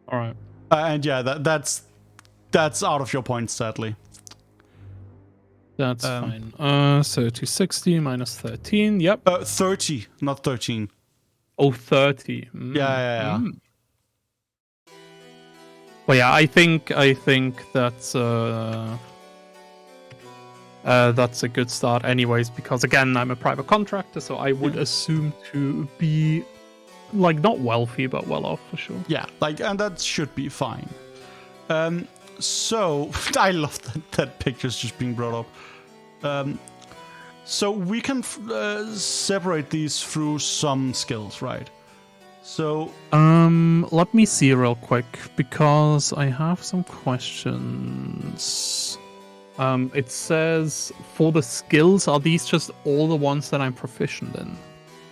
All right. And yeah, that's out of your points, sadly. That's fine. So 260 minus 13. Yep. 30, not 13. Oh, 30. Yeah. Well, yeah, I think that's a good start, anyways. Because again, I'm a private contractor, so I would assume to be like not wealthy, but well off for sure. Yeah, and that should be fine. So I love that picture's just being brought up. So we can separate these through some skills, right? So let me see real quick because I have some questions. It says for the skills, are these just all the ones that I'm proficient in?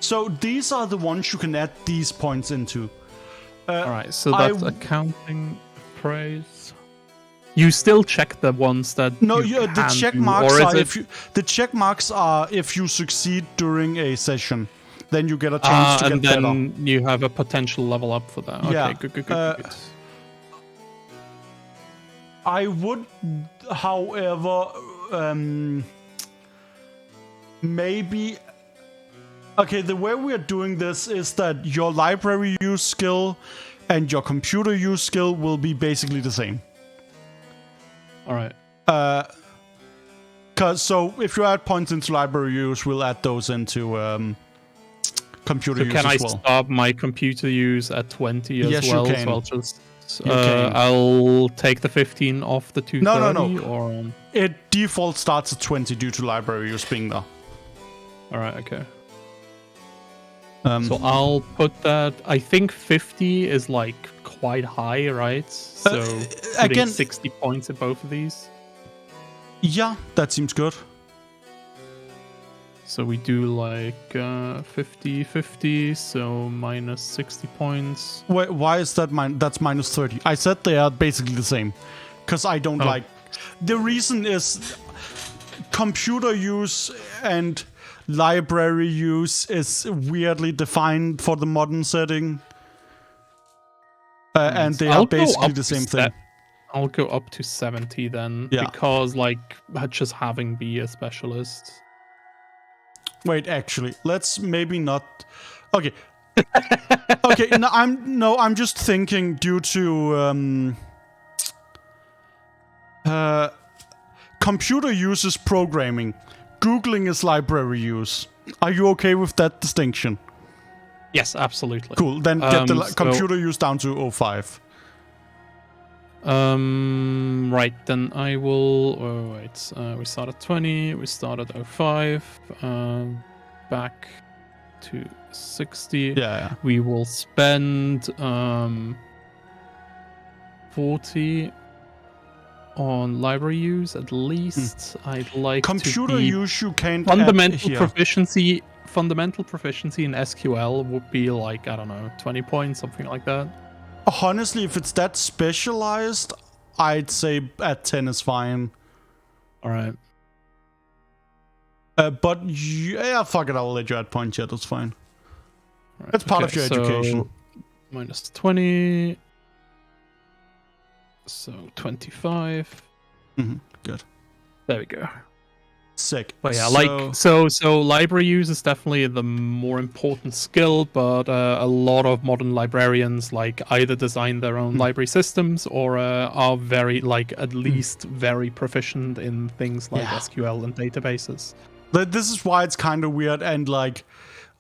So these are the ones you can add these points into. All right, so that's accounting, praise. You still check the ones that the check marks are the check marks are if you succeed during a session, then you get a chance to get better. And then you have a potential level up for that. Okay, yeah. Good. I would, however, maybe. Okay, the way we are doing this is that your library use skill and your computer use skill will be basically the same. All right. So if you add points into library use, we'll add those into computer use as well. Can I stop my computer use at 20 as yes, well? You can. So I'll just I'll take the 15 off the 230. No. Or it default starts at 20 due to library use being there. All right. Okay. So I'll put that. I think 50 is like quite high, right? So again, 60 points in both of these. Yeah, that seems good. So we do like 50-50, so minus 60 points. Wait, why is that that's minus 30? I said they are basically the same. Because I don't like... The reason is computer use and library use is weirdly defined for the modern setting. And they are basically the same thing. I'll go up to 70 then, because just having be a specialist. Wait, actually, let's maybe not. Okay. Okay. I'm just thinking due to computer use is programming, Googling is library use. Are you okay with that distinction? Yes, absolutely. Cool. Then get the computer use down to 05. Right, then I will... Oh, wait. We start at 20, we start at 05, back to 60. Yeah. We will spend 40 on library use at least. I'd like computer to be use you can't fundamental proficiency in SQL would be like, I don't know, 20 points, something like that. Honestly, if it's that specialized, I'd say at 10 is fine. All right. But yeah, fuck it, I'll let you add points. Yeah, that's fine. Right, That's part of your education. Minus 20. So 25. Good. There we go. Sick. But yeah, so library use is definitely the more important skill, but a lot of modern librarians like either design their own library systems or are very at least very proficient in things like SQL and databases. This is why it's kind of weird, and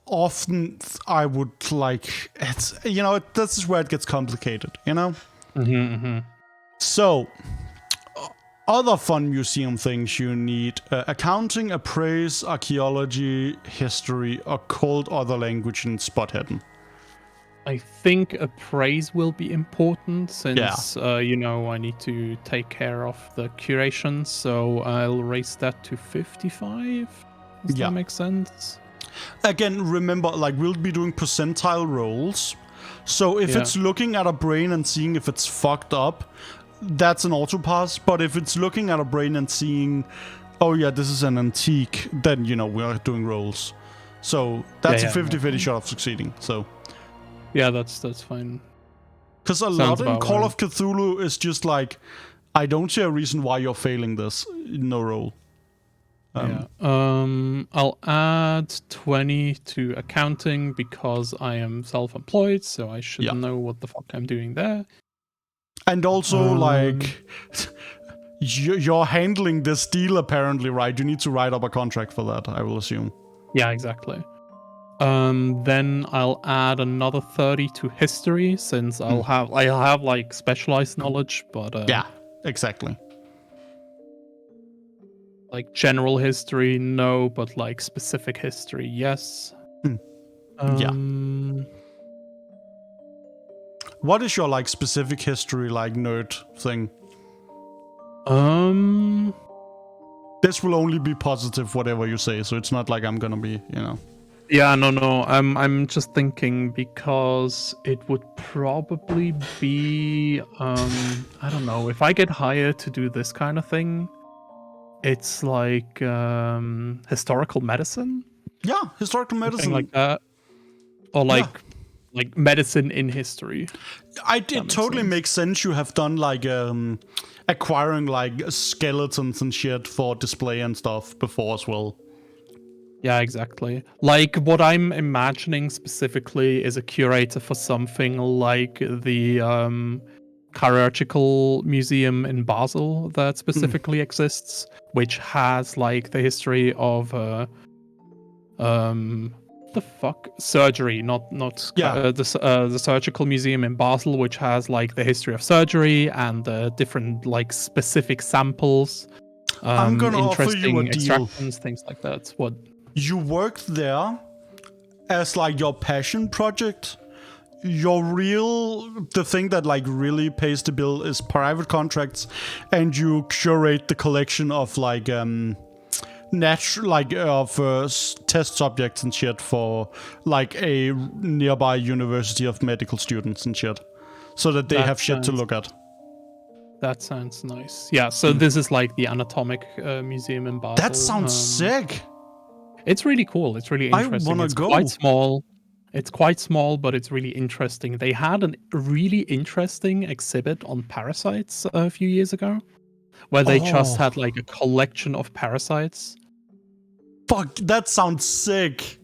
often I would it's this is where it gets complicated, So other fun museum things you need: accounting, appraise, archaeology, history, occult, other language, and spot hidden. I think appraise will be important since I need to take care of the curation, so I'll raise that to 55. Does that make sense? Again, remember, we'll be doing percentile rolls. So if it's looking at a brain and seeing if it's fucked up, that's an auto pass. But if it's looking at a brain and seeing, oh yeah, this is an antique, then we are doing rolls. So that's a 50-50 shot of succeeding. So yeah, that's fine. Because a lot in Call of Cthulhu is just I don't see a reason why you're failing this. No roll. I'll add 20 to accounting because I am self-employed, so I should know what the fuck I'm doing there. And also, you're handling this deal apparently, right? You need to write up a contract for that, I will assume. Yeah, exactly. Then I'll add another 30 to history since I'll have specialized knowledge, but yeah, exactly. General history, no, but specific history, yes. Yeah. What is your specific history nerd thing? This will only be positive, whatever you say. So it's not I'm gonna be, Yeah, no. I'm just thinking because it would probably be I don't know, if I get hired to do this kind of thing, it's historical medicine. Yeah, historical medicine, something like that, or medicine in history. It totally makes sense. You have done acquiring skeletons and shit for display and stuff before as well. Yeah, exactly. What I'm imagining specifically is a curator for something like the Chirurgical Museum in Basel that specifically exists, which has the history of surgery, the Surgical Museum in Basel, which has the history of surgery and different specific samples. I'm gonna offer you a deal. Extractions, things like that. What? You worked there as your passion project. The thing that really pays the bill is private contracts, and you curate the collection of test subjects and shit for a nearby university of medical students and shit, so that they have shit to look at. That sounds nice. Yeah, so this is the Anatomic Museum in Basel. That sounds sick. It's really cool. It's really interesting. I wanna go. Quite small. It's quite small, but it's really interesting. They had a really interesting exhibit on parasites a few years ago, where they just had a collection of parasites. Fuck, that sounds sick.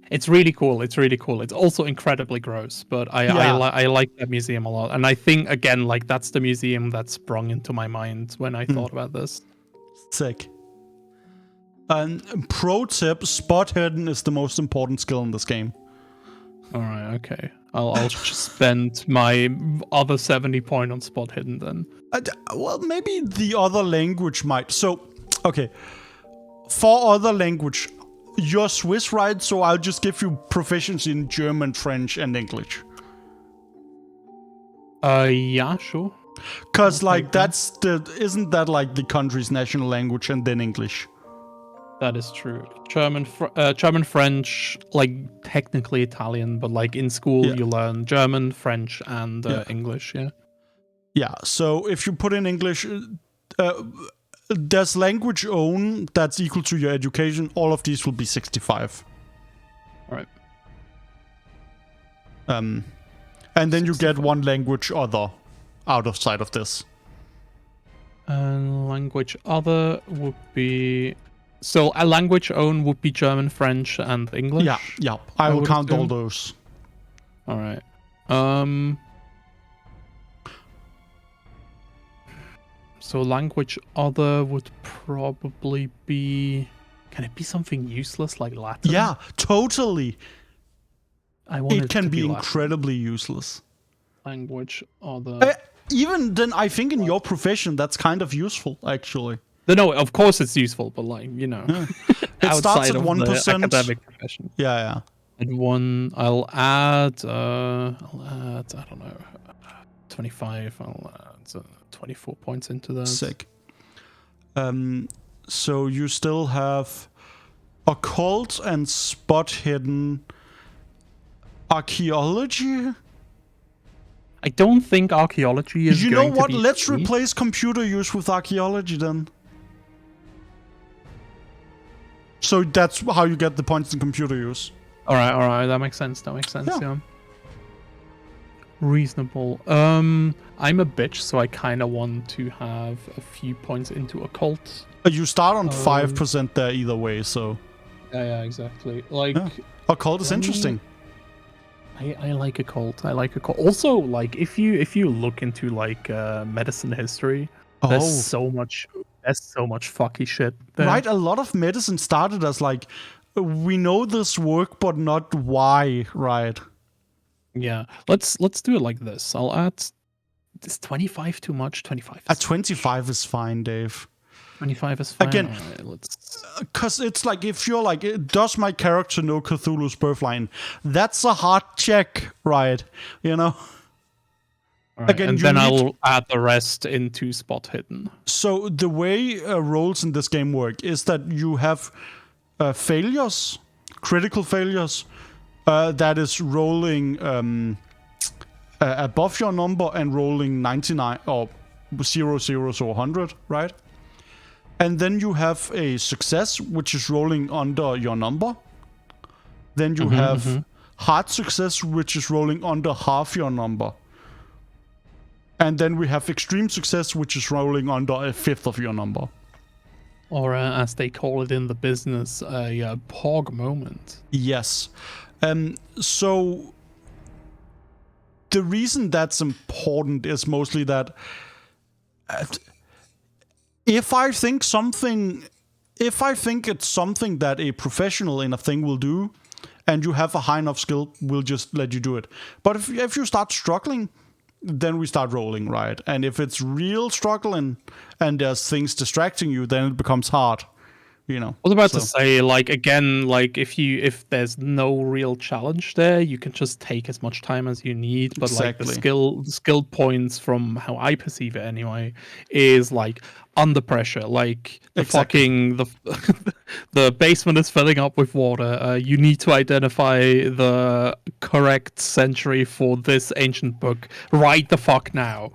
It's really cool. It's also incredibly gross, but I like that museum a lot. And I think, again, that's the museum that sprung into my mind when I thought about this. Sick. And pro tip, spot hidden is the most important skill in this game. All right, okay. I'll just spend my other 70 point on spot hidden then. Well, maybe the other language might. So, okay. For other language, you're Swiss, right? So I'll just give you proficiency in German, French, and English. Yeah, sure. Because, isn't that the country's national language and then English? That is true. German, French, technically Italian, but in school you learn German, French, and English. Yeah. Yeah. So if you put in English, does language own that's equal to your education? All of these will be 65. All right. And then you get one language other outside of this. Language other would be... So a language own would be German, French, and English? Yeah. I will would count all assume. those. Alright. So language other would probably be... Can it be something useless like Latin? Yeah, totally. I want It can to be Latin. incredibly useless. Language other... Even then, I think in your profession, that's kind of useful, actually. No, of course it's useful, but like, you know, It starts outside at of 1%. the academic profession. Yeah. And one, I'll add, I don't know, 25. I'll add 24 points into that. Sick. So you still have occult and spot hidden, archaeology. I don't think archaeology is. You know going what? To be Let's free. replace computer use with archaeology then. So that's how you get the points in computer use. All right, that makes sense. Yeah. Reasonable. I'm a bitch, so I kind of want to have a few points into occult. You start on 5% there either way, so. Yeah, exactly. Like, occult is interesting. I like occult. Also, like, if you look into like medicine history, there's so much fucky shit there. Right, a lot of medicine started as like, we know this work, but not why, right? Yeah, let's do it like this. I'll add. Is 25 too much? 25. At 25 is fine, Dave. 25 is fine. Again, right, let's. Because it's like, if you're like, does my character know Cthulhu's birthline? That's a hard check, right? You know? Right, Again, and then I'll add the rest into spot hidden. So the way rolls in this game work is that you have failures, critical failures, that is rolling above your number and rolling 99 or 0, 0, so 100, right? And then you have a success, which is rolling under your number. Then you have hard success, which is rolling under half your number. And then we have extreme success, which is rolling under a fifth of your number. Or as they call it in the business, a POG moment. Yes. So the reason that's important is mostly that if I think it's something that a professional in a thing will do, and you have a high enough skill, we'll just let you do it. But if you start struggling, then we start rolling, right? And if it's real struggle and there's things distracting you, then it becomes hard, you know. I was about to say, like, again, like, if there's no real challenge there, you can just take as much time as you need. But Exactly. like the skill points, from how I perceive it anyway, is like under pressure. Like the fucking the basement is filling up with water. You need to identify the correct century for this ancient book right the fuck now.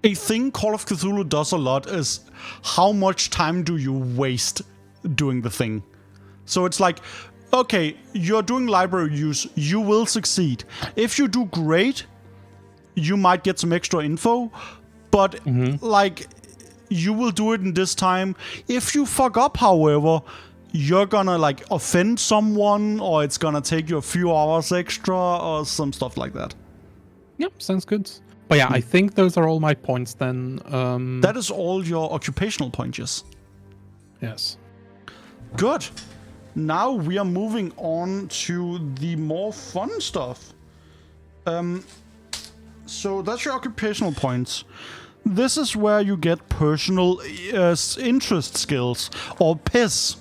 A thing Call of Cthulhu does a lot is how much time do you waste doing the thing. So it's like, okay, you're doing library use, you will succeed. If you do great, you might get some extra info, but like, you will do it in this time. If you fuck up, however, you're gonna like offend someone, or it's gonna take you a few hours extra, or some stuff like that. Yep, sounds good. But yeah, I think those are all my points then. That is all your occupational points. Yes. Good. Now we are moving on to the more fun stuff. So that's your occupational points. This is where you get personal interest skills, or PIS.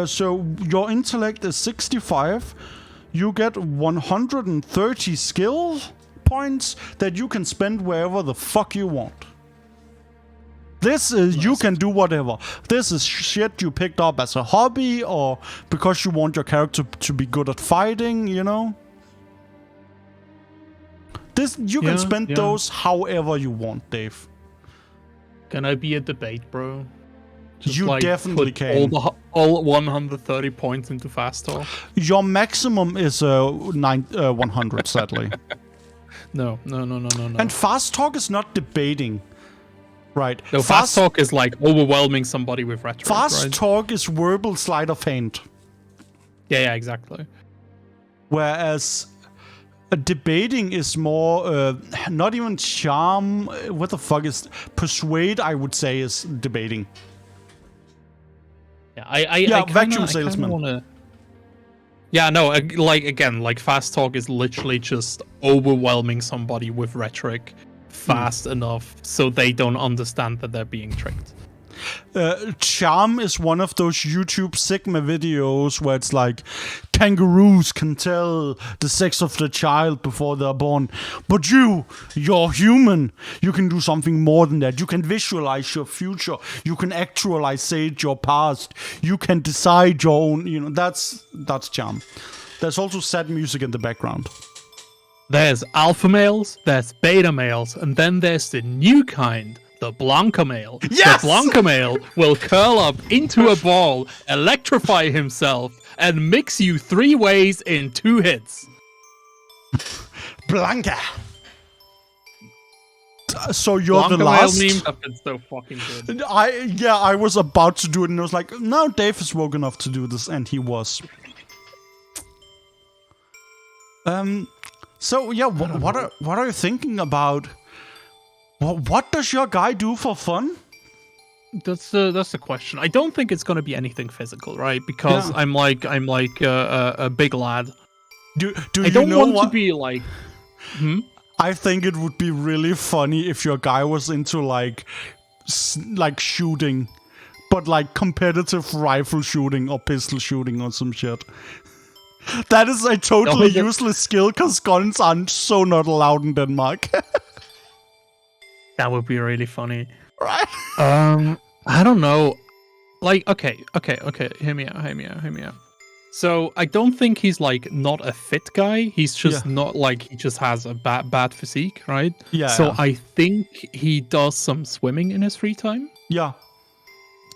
So your intellect is 65. You get 130 skill points that you can spend wherever the fuck you want. This is, you can do whatever. This is shit you picked up as a hobby, or because you want your character to be good at fighting, you know? You can spend those however you want, Dave. Can I be a debate, bro? Just, You like, definitely put can. all 130 points into fast talk. Your maximum is 100, sadly. No. And fast talk is not debating, right? No, fast talk is like overwhelming somebody with rhetoric. Fast right? talk is verbal sleight of hand. Yeah, exactly. Whereas debating is more, not even charm. What the fuck is persuade? I would say is debating. Yeah, I vacuum salesman. Wanna... Yeah, no, like fast talk is literally just overwhelming somebody with rhetoric fast enough so they don't understand that they're being tricked. Charm is one of those YouTube Sigma videos where it's like kangaroos can tell the sex of the child before they're born, but you're human. You can do something more than that. You can visualize your future. You can actualize your past. You can decide your own. That's charm. There's also sad music in the background. There's alpha males, there's beta males, and then there's the new kind. The Blanca male. Yes! The Blanca male will curl up into a ball, electrify himself, and mix you 3 ways in 2 hits. Blanca. So you're Blanca the last. male memes have been so fucking good. I was about to do it, and I was like, no, Dave is woke enough to do this, and he was. So yeah, what are you thinking about? What does your guy do for fun? That's the question. I don't think it's gonna be anything physical, right? Because I'm like a big lad. Do I you don't know want what? to be like. I think it would be really funny if your guy was into like shooting, but like competitive rifle shooting or pistol shooting or some shit. That is a totally useless skill because guns are so not allowed in Denmark. That would be really funny. Right? I don't know. Like, okay. Hear me out. So I don't think he's like not a fit guy. He's just not like he just has a bad physique, right? Yeah. So I think he does some swimming in his free time. Yeah.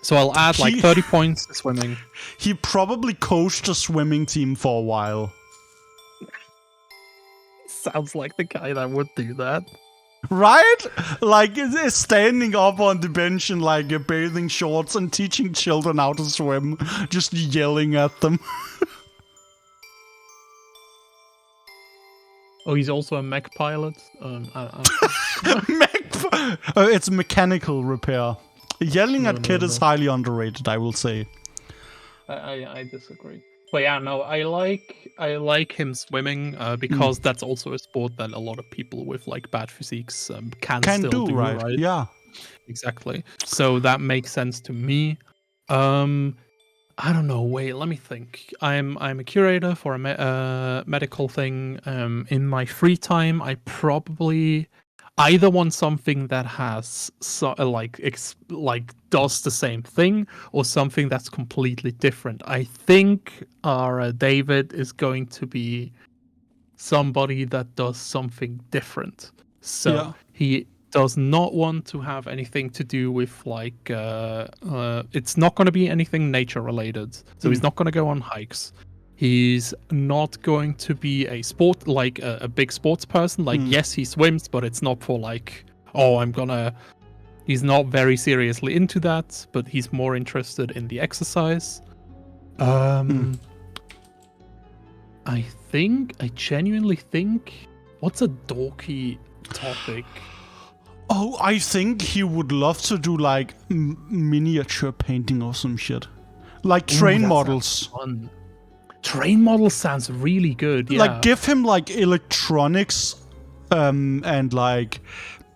So I'll add like 30 points to swimming. He probably coached a swimming team for a while. Sounds like the guy that would do that. Right? Like standing up on the bench in like bathing shorts and teaching children how to swim, just yelling at them. Oh, he's also a mech pilot. It's mechanical repair. Yelling at kid is highly underrated, I will say. I disagree. But yeah, no, I like him swimming because that's also a sport that a lot of people with like bad physiques can still do, right? Yeah, exactly. So that makes sense to me. I don't know. Wait, let me think. I'm a curator for a medical thing. In my free time, I probably either want something that has does the same thing or something that's completely different. I think our David is going to be somebody that does something different. So he does not want to have anything to do with like it's not going to be anything nature related. So he's not going to go on hikes. He's not going to be a sport like a big sports person. Like yes, he swims, but it's not for like he's not very seriously into that, but he's more interested in the exercise. I genuinely think what's a dorky topic? Oh, I think he would love to do like miniature painting or some shit. Like train models. Fun. Train models sounds really good. Yeah. Like give him like electronics and like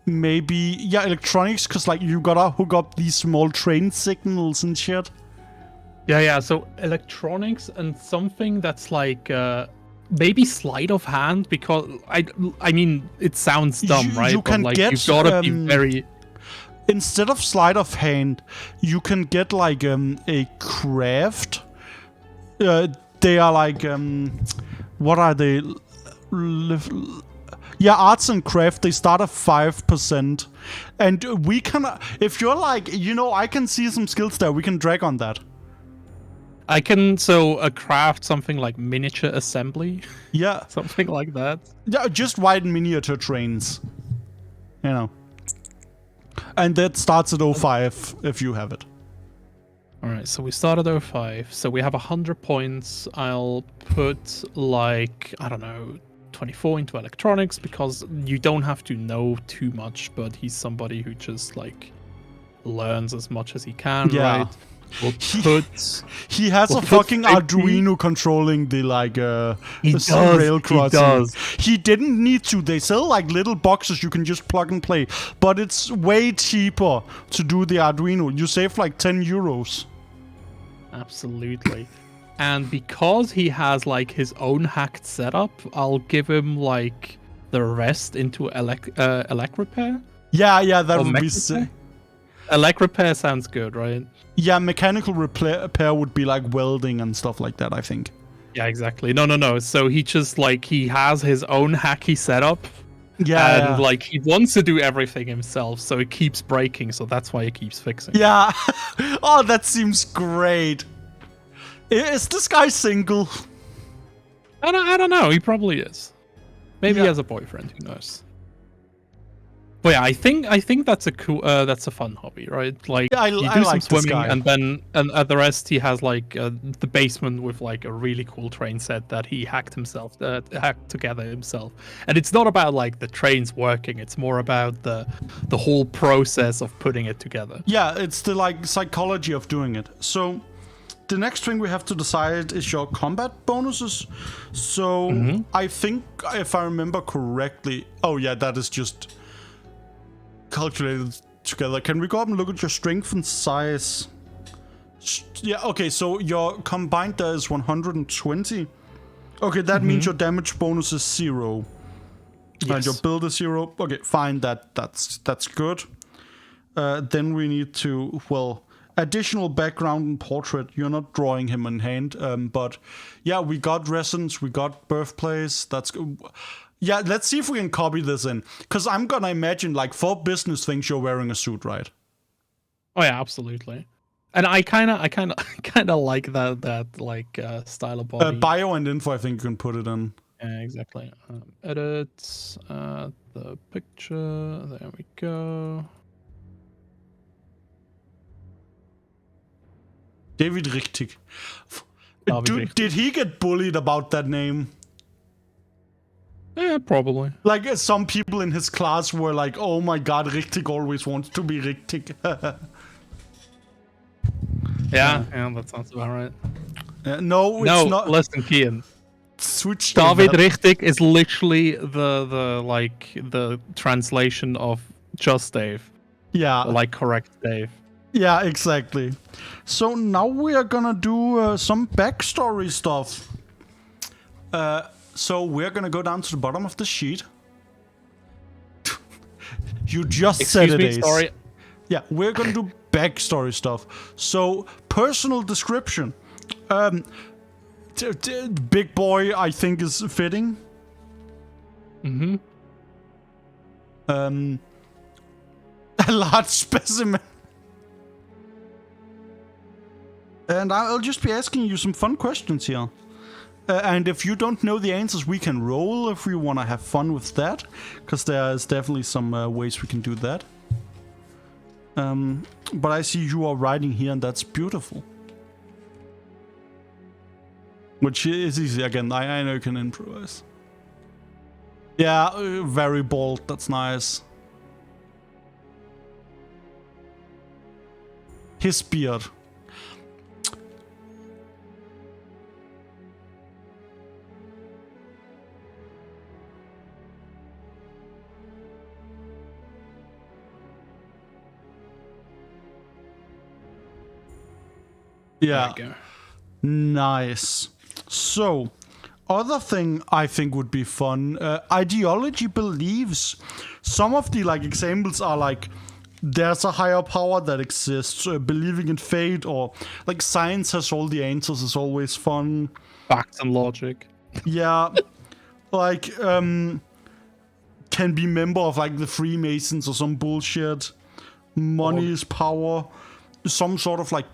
maybe electronics because like you gotta hook up these small train signals and shit. Yeah, so electronics and something that's like maybe sleight of hand because I mean it sounds dumb, right? You can get you've gotta be very instead of sleight of hand, you can get like a craft. They are like what are they? Yeah, arts and craft, they start at 5%. And we can, if you're like, I can see some skills there, we can drag on that. I can craft something like miniature assembly. Yeah. Something like that. Yeah, just write miniature trains. And that starts at 05 if you have it. Alright, so we start at 05. So we have 100 points. I'll put like, I don't know, 24 into electronics because you don't have to know too much, but he's somebody who just like learns as much as he can, right? We'll put, he has a fucking 50. Arduino controlling the rail crossing. He didn't need to. They sell like little boxes you can just plug and play, but it's way cheaper to do the Arduino. You save like 10 euros. Absolutely. And because he has like his own hacked setup, I'll give him like the rest into elect repair. Yeah, that would be sick. Elect repair sounds good, right? Yeah, mechanical repair would be like welding and stuff like that, I think. Yeah, exactly. No. So he just like he has his own hacky setup. Yeah. And like he wants to do everything himself, so it keeps breaking, so that's why he keeps fixing. Yeah. Oh, that seems great. Is this guy single? I don't know. He probably is. Maybe he has a boyfriend. Who knows? But yeah, I think that's a cool, that's a fun hobby, right? Like you do some swimming, and then the rest he has like the basement with like a really cool train set that he hacked together himself. And it's not about like the trains working; it's more about the whole process of putting it together. Yeah, it's the like psychology of doing it. So the next thing we have to decide is your combat bonuses. So I think if I remember correctly, oh yeah, that is just calculated together. Can we go up and look at your strength and size? Yeah, okay, so your combined there is 120. Okay, that means your damage bonus is 0. Yes. And your build is 0. Okay, fine, that's good. Then we need to, additional background and portrait. You're not drawing him in hand, but yeah, we got residence, we got birthplace. That's good. Yeah, let's see if we can copy this in. Because I'm gonna imagine, like, for business things, you're wearing a suit, right? Oh yeah, absolutely. And I kind of like that style of body. Bio and info, I think you can put it in. Yeah, exactly. Edit the picture. There we go. David Richtig. Did he get bullied about that name? Yeah, probably. Like, some people in his class were like, oh my god, Richtig always wants to be Richtig. Yeah, that sounds about right. No, it's not. Listen, Kian. Switch. David Richtig is literally the translation of Just Dave. Yeah. Like correct Dave. Yeah, exactly. So now we are gonna do some backstory stuff. So we're gonna go down to the bottom of the sheet. You just said it, Ace. Sorry. Yeah, we're gonna do backstory stuff. So personal description. Big boy, I think, is fitting. A large specimen. And I'll just be asking you some fun questions here. And if you don't know the answers, we can roll if we want to have fun with that. Because there's definitely some ways we can do that. But I see you are writing here, and that's beautiful. Which is easy. Again, I know you can improvise. Yeah, very bold. That's nice. His beard. Yeah. Nice. So, other thing I think would be fun, ideology beliefs. Some of the examples are like, there's a higher power that exists, believing in fate, or like science has all the answers is always fun. Facts and logic. Yeah. Like, can be member of like the Freemasons or some bullshit. Money is power. Some sort of like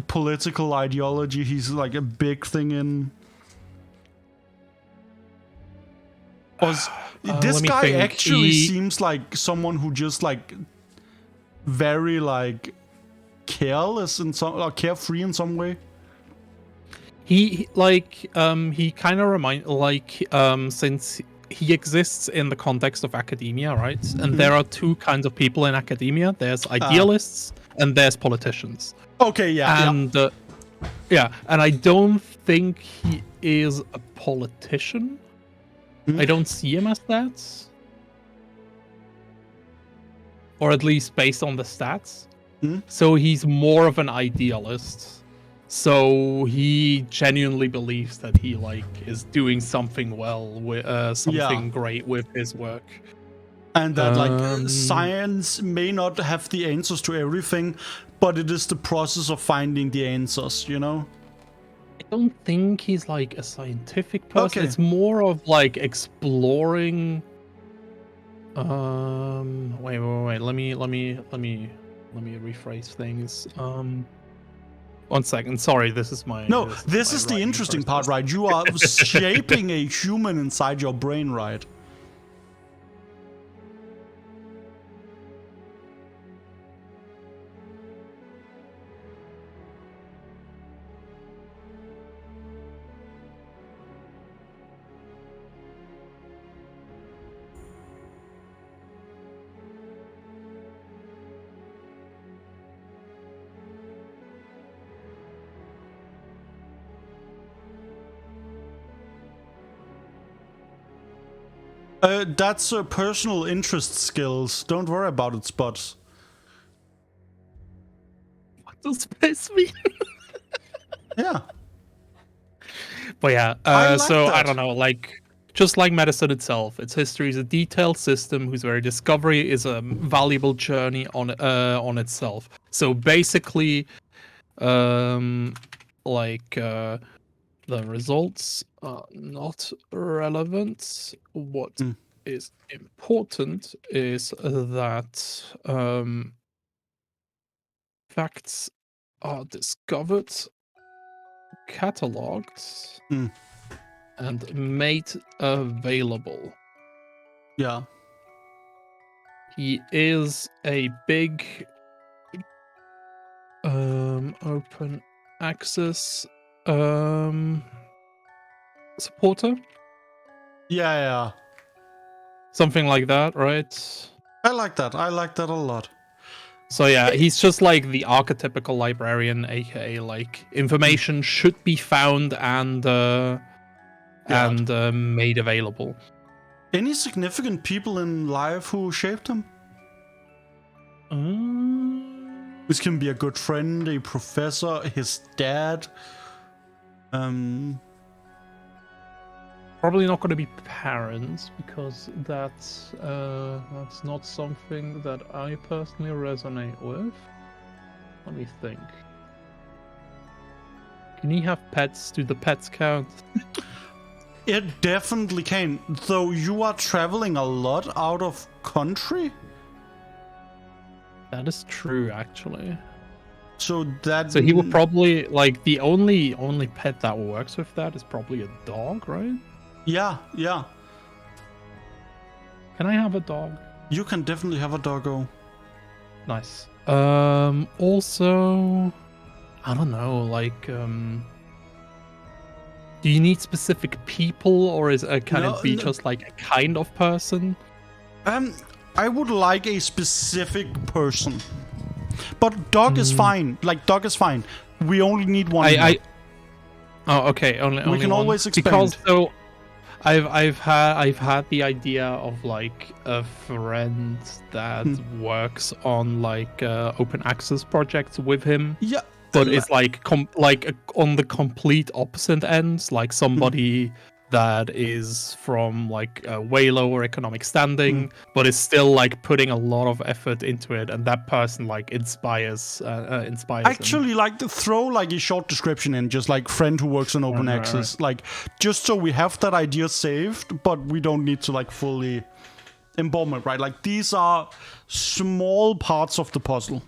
political ideology he's like a big thing in. This guy actually seems like someone who just like very like careless in some, or carefree in some way. He kind of since he exists in the context of academia, right? And there are two kinds of people in academia. There's idealists and there's politicians. Okay, yeah. And and I don't think he is a politician. I don't see him as that. Or at least based on the stats. So he's more of an idealist. So he genuinely believes that he like is doing something well with something great with his work. And that like science may not have the answers to everything, but it is the process of finding the answers, you know? I don't think he's like a scientific person. Okay. It's more of like exploring. Wait. Let me rephrase things. 1 second. Sorry, this is my. No, this is the interesting part, right? You are shaping a human inside your brain, right? That's personal interest skills. Don't worry about it, Spot. What does this mean? Yeah. But yeah, I don't know, like just like medicine itself, its history is a detailed system whose very discovery is a valuable journey on itself. So basically, the results are not relevant. What is important is that facts are discovered, cataloged, and made available. Yeah. He is a big open access supporter. Yeah. Something like that, right? I like that. I like that a lot. So yeah, he's just like the archetypical librarian, aka like information should be found and made available. Any significant people in life who shaped him? This can be a good friend, a professor, his dad. Probably not going to be parents, because that's not something that I personally resonate with. Let me think. Can he have pets? Do the pets count? It definitely can. Though you are traveling a lot out of country. That is true, actually. So he would probably like the only pet that works with that is probably a dog, right? Yeah. Can I have a dog? You can definitely have a doggo. Nice. Also, I don't know, like, do you need specific people, or can it be just like a kind of person? I would like a specific person. But dog is fine. Like, dog is fine. We only need one. Oh, okay. Only we can one. always expand. Because so, I've had the idea of like a friend that works on like open access projects with him. Yeah. But it's like on the complete opposite ends, like somebody that is from like a way lower economic standing, but is still like putting a lot of effort into it, and that person like inspires Actually, him. like throw like a short description in, just like friend who works on open access, like just so we have that idea saved, but we don't need to like fully embodiment, right? Like these are small parts of the puzzle.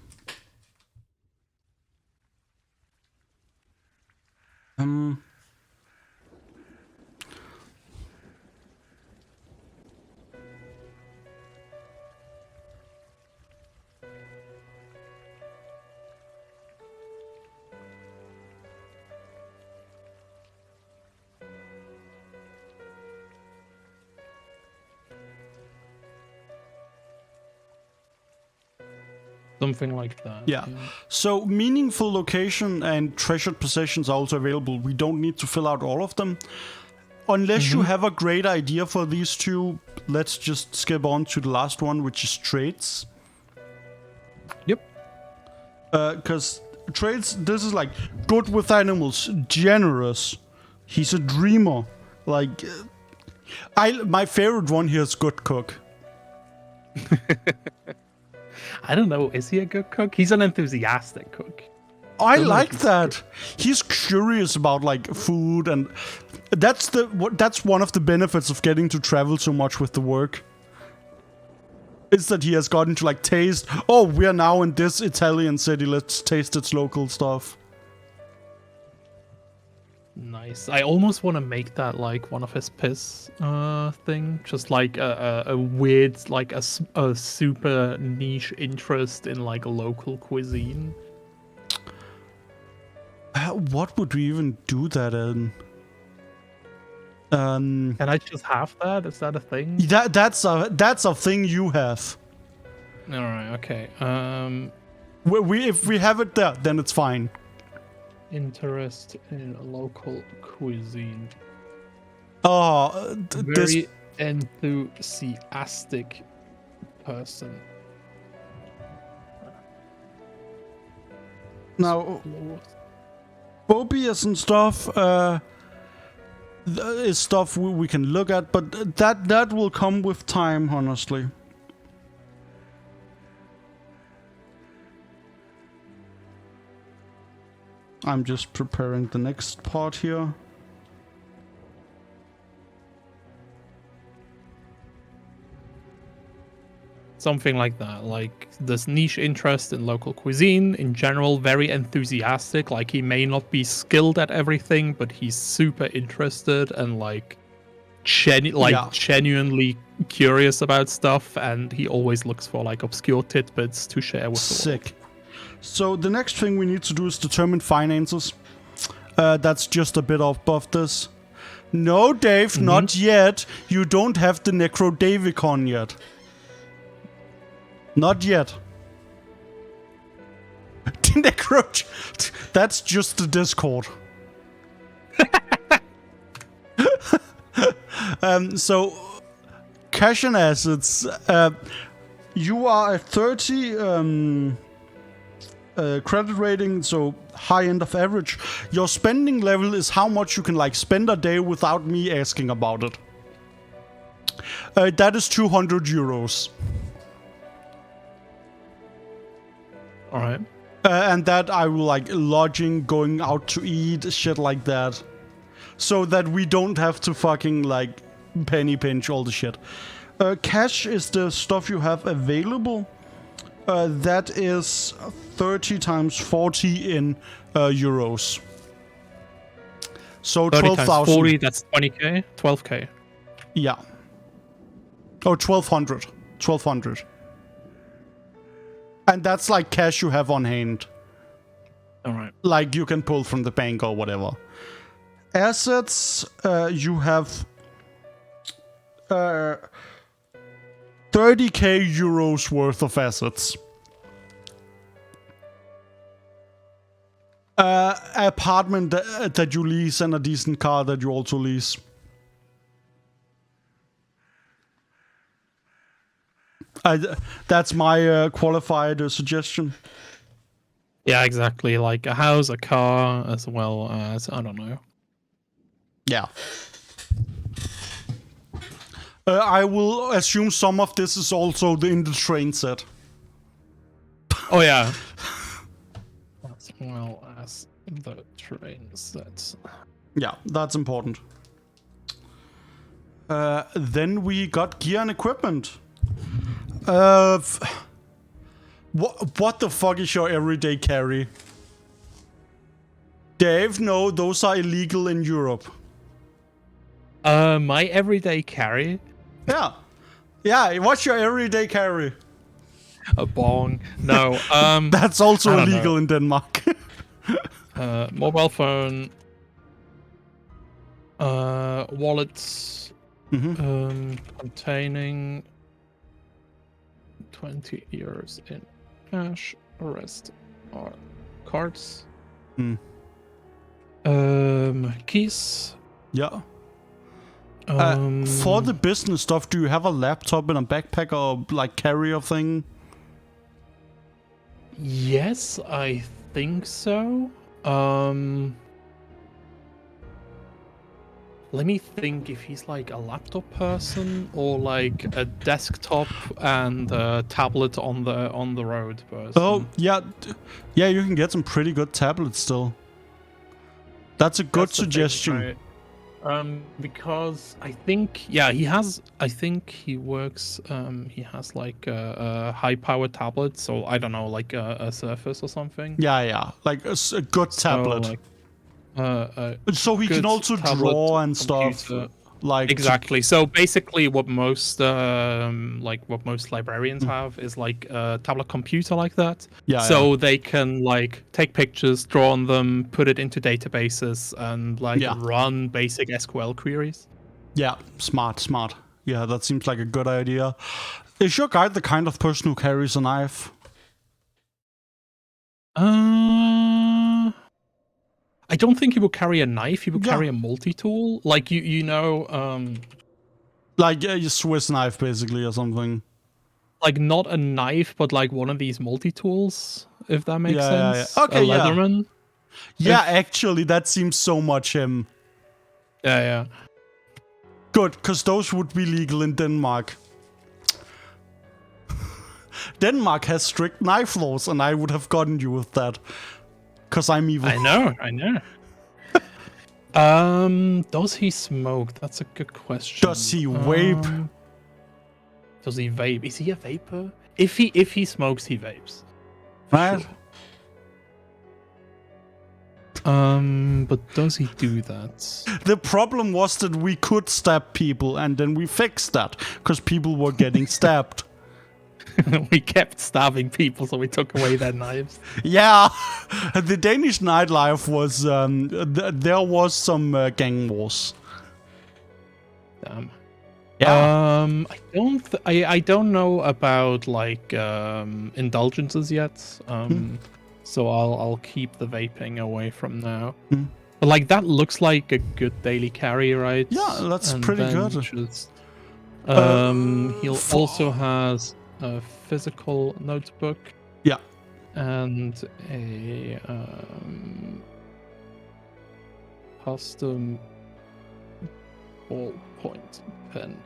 Something like that. Yeah. So meaningful location and treasured possessions are also available. We don't need to fill out all of them. Unless you have a great idea for these two, let's just skip on to the last one, which is traits. Yep. Because traits, this is like good with animals, generous. He's a dreamer. Like, my favorite one here is good cook. I don't know. Is he a good cook? He's an enthusiastic cook. I like that. He's curious about like food, and that's one of the benefits of getting to travel so much with the work. Is that he has gotten to like taste. Oh, we are now in this Italian city. Let's taste its local stuff. Nice. I almost want to make that like one of his piss thing. Just like a weird, like a super niche interest in like a local cuisine. What would we even do that in? Can I just have that? Is that a thing? That's a thing you have. All right. Okay. If we have it there, then it's fine. Interest in local cuisine. Oh, Very enthusiastic person. Now, phobias and stuff is stuff we can look at, but that will come with time, honestly. I'm just preparing the next part here. Something like that, like this niche interest in local cuisine in general, very enthusiastic. Like he may not be skilled at everything, but he's super interested and like genuinely curious about stuff, and he always looks for like obscure tidbits to share with the world. Sick. So the next thing we need to do is determine finances. That's just a bit above this. No, Dave, not yet. You don't have the Necrodavicon yet. Not yet. That's just the Discord. So, cash and assets. You are at 30 credit rating, so high end of average. Your spending level is how much you can like spend a day without me asking about it. That is 200 euros. All right. And that I will like lodging, going out to eat, shit like that. So that we don't have to fucking like penny pinch all the shit. Cash is the stuff you have available. That is 30 times 40 in euros. So 12,000. 40, that's 20k, 12k. Yeah. Oh, 1,200. 1,200. And that's like cash you have on hand. All right. Like you can pull from the bank or whatever. Assets, you have 30k euros worth of assets. Apartment that you lease and a decent car that you also lease. That's my qualified suggestion. Yeah, exactly. Like a house, a car, as well as, I don't know. Yeah. I will assume some of this is also in the train set. Oh, yeah. As well as the train sets. Yeah, that's important. Then we got gear and equipment. What the fuck is your everyday carry? Dave, no, those are illegal in Europe. My everyday carry? Yeah. Yeah, what's your everyday carry? A bong. No. That's also I don't illegal know. in Denmark. Mobile phone. Wallets. Containing 20 euros in cash. Rest are cards. Keys. Yeah. For the business stuff, do you have a laptop in a backpack or like carrier thing? Yes, I think so. Let me think if he's like a laptop person or like a desktop and a tablet on the road person. Oh, yeah. Yeah, you can get some pretty good tablets still. That's a good That's the thing, suggestion. right? Because I think, yeah, he has. I think he works. He has like a high-powered tablet, so I don't know, like a Surface or something. Yeah, like a good tablet. So he can good also tablet, draw and stuff. computer. Like Exactly. So basically, what most librarians have is like a tablet computer like that. Yeah. So they can like take pictures, draw on them, put it into databases, and like run basic SQL queries. Yeah, smart. Yeah, that seems like a good idea. Is your guy the kind of person who carries a knife? I don't think he would carry a knife. He would carry a multi-tool, like you know, like a Swiss knife, basically, or something. Like not a knife, but like one of these multi-tools, if that makes sense. Yeah. Okay, a Leatherman. Yeah, actually, that seems so much him. Yeah. Good, because those would be legal in Denmark. Denmark has strict knife laws, and I would have gotten you with that. Because I'm evil. I know. Does he smoke? That's a good question. Does he vape? Does he vape? Is he a vapor? If he smokes, he vapes. Right. Sure. But does he do that? The problem was that we could stab people, and then we fixed that because people were getting stabbed. We kept stabbing people, so we took away their knives. Yeah, the Danish nightlife was there was some gang wars. Damn. Yeah. I don't know about like indulgences yet. So I'll keep the vaping away from now. But like that looks like a good daily carry, right? Yeah, that's pretty good. He also has a physical notebook. Yeah. And a custom ballpoint pen.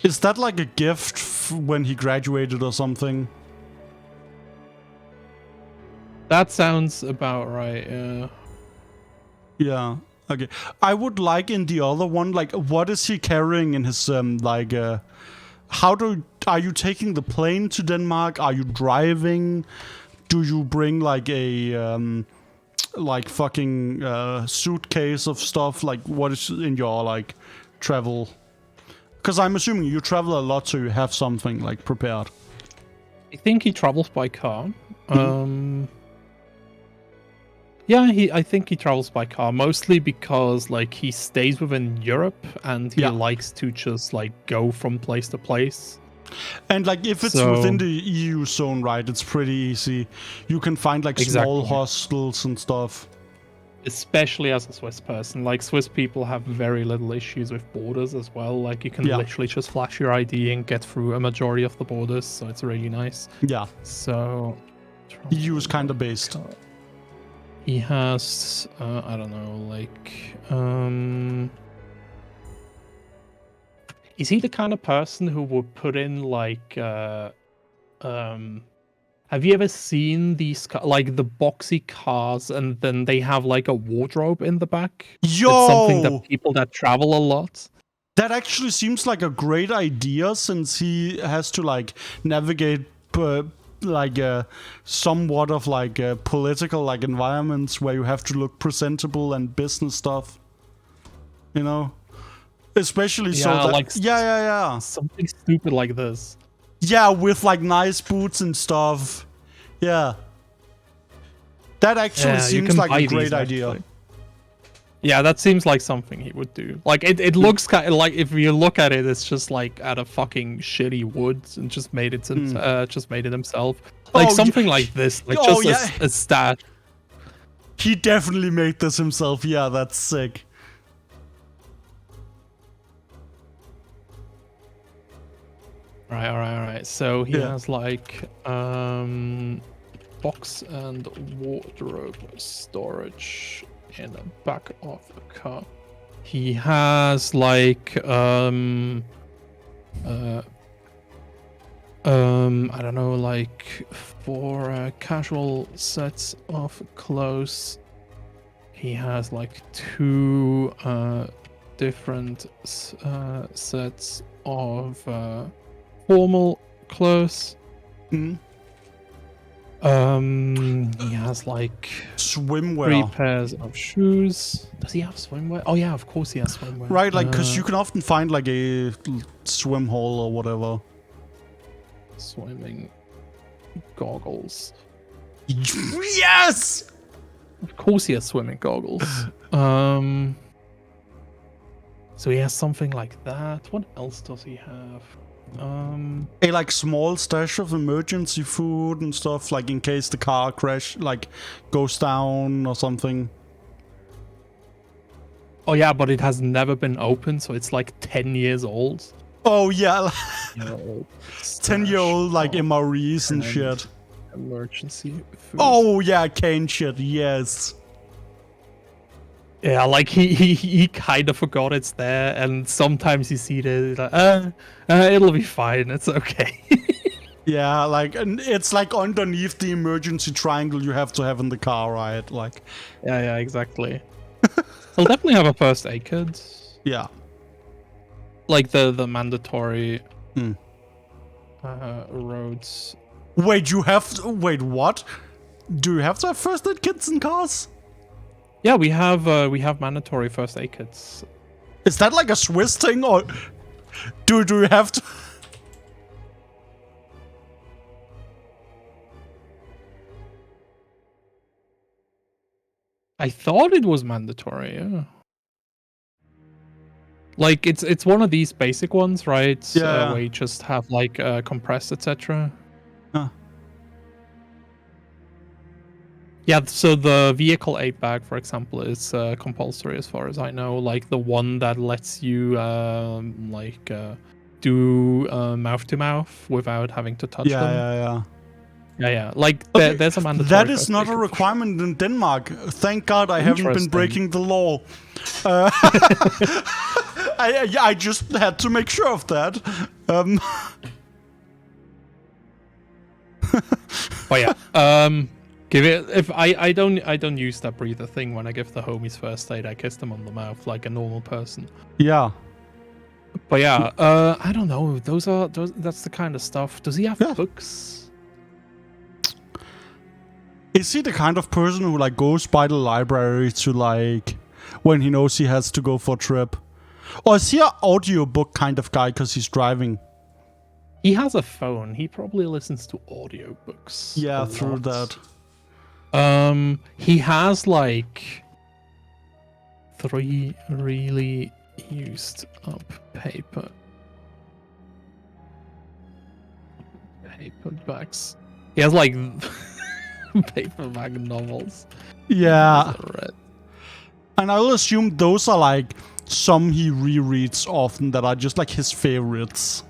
Is that like a gift when he graduated or something? That sounds about right, yeah. Yeah. Okay. I would like in the other one, like, what is he carrying in his are you taking the plane to Denmark? Are you driving? Do you bring like a fucking suitcase of stuff? Like, what is in your like travel? Because I'm assuming you travel a lot, so you have something like prepared. I think he travels by car. Yeah, I think he travels by car, mostly because like he stays within Europe and he likes to just like go from place to place. And like if it's within the EU zone, right, it's pretty easy. You can find like small hostels and stuff. Especially as a Swiss person, like Swiss people have very little issues with borders as well. Like you can literally just flash your ID and get through a majority of the borders, so it's really nice. Yeah. So EU is kind of based. He has, I don't know, like, is he the kind of person who would put in like, have you ever seen these, like the boxy cars and then they have like a wardrobe in the back? Yo! It's something that people that travel a lot. That actually seems like a great idea, since he has to like navigate somewhat of like political like environments where you have to look presentable and business stuff. You know, especially so that like yeah. something stupid like this. Yeah, with like nice boots and stuff. Yeah, that actually seems like a great idea. Actually. Yeah, that seems like something he would do. Like it looks kind of like, if you look at it, it's just like out of fucking shitty woods and just made it himself. Like something like this, like a stat. He definitely made this himself. Yeah, that's sick. All right. So he has like box and wardrobe storage in the back of the car. He has like I don't know, like 4 casual sets of clothes. He has like 2 different sets of formal clothes. He has like swimwear. 3 pairs of shoes. Does he have swimwear? Oh yeah, of course he has swimwear. Right, like, because you can often find like a swim hole or whatever. Swimming goggles. Yes! Of course he has swimming goggles. So he has something like that. What else does he have? A like small stash of emergency food and stuff, like in case the car crash like goes down or something. Oh yeah, but it has never been opened, so it's like 10 years old. Oh yeah. 10-year-old like MREs and shit. Emergency food. Oh yeah, cane shit, yes. Yeah, like he kind of forgot it's there, and sometimes you see it, like, it'll be fine, it's okay. Yeah, like, and it's like underneath the emergency triangle you have to have in the car, right? Like. Yeah, exactly. He'll definitely have a first aid kit. Yeah. Like the mandatory roads. Wait, wait, what? Do you have to have first aid kits in cars? Yeah, we have mandatory first aid kits. Is that like a Swiss thing, or do you have to? I thought it was mandatory. Yeah. Like it's one of these basic ones, right? Yeah. Where you just have like compressed, etc. Huh. Yeah, so the vehicle aid bag, for example, is compulsory as far as I know. Like the one that lets you do mouth to mouth without having to touch them. Yeah. Like okay. there's a mandatory. That is not a requirement in Denmark. Thank God I haven't been breaking the law. I just had to make sure of that. But yeah. Give it. If I don't use that breather thing when I give the homies first aid. I kiss them on the mouth like a normal person. Yeah. But yeah, I don't know. That's the kind of stuff. Does he have books? Is he the kind of person who like goes by the library to like when he knows he has to go for a trip? Or is he an audiobook kind of guy because he's driving? He has a phone. He probably listens to audiobooks. Yeah, through that. He has like 3 really used up paperbacks. He has like paperback novels. Yeah. And I will assume those are like some he rereads often that are just like his favorites.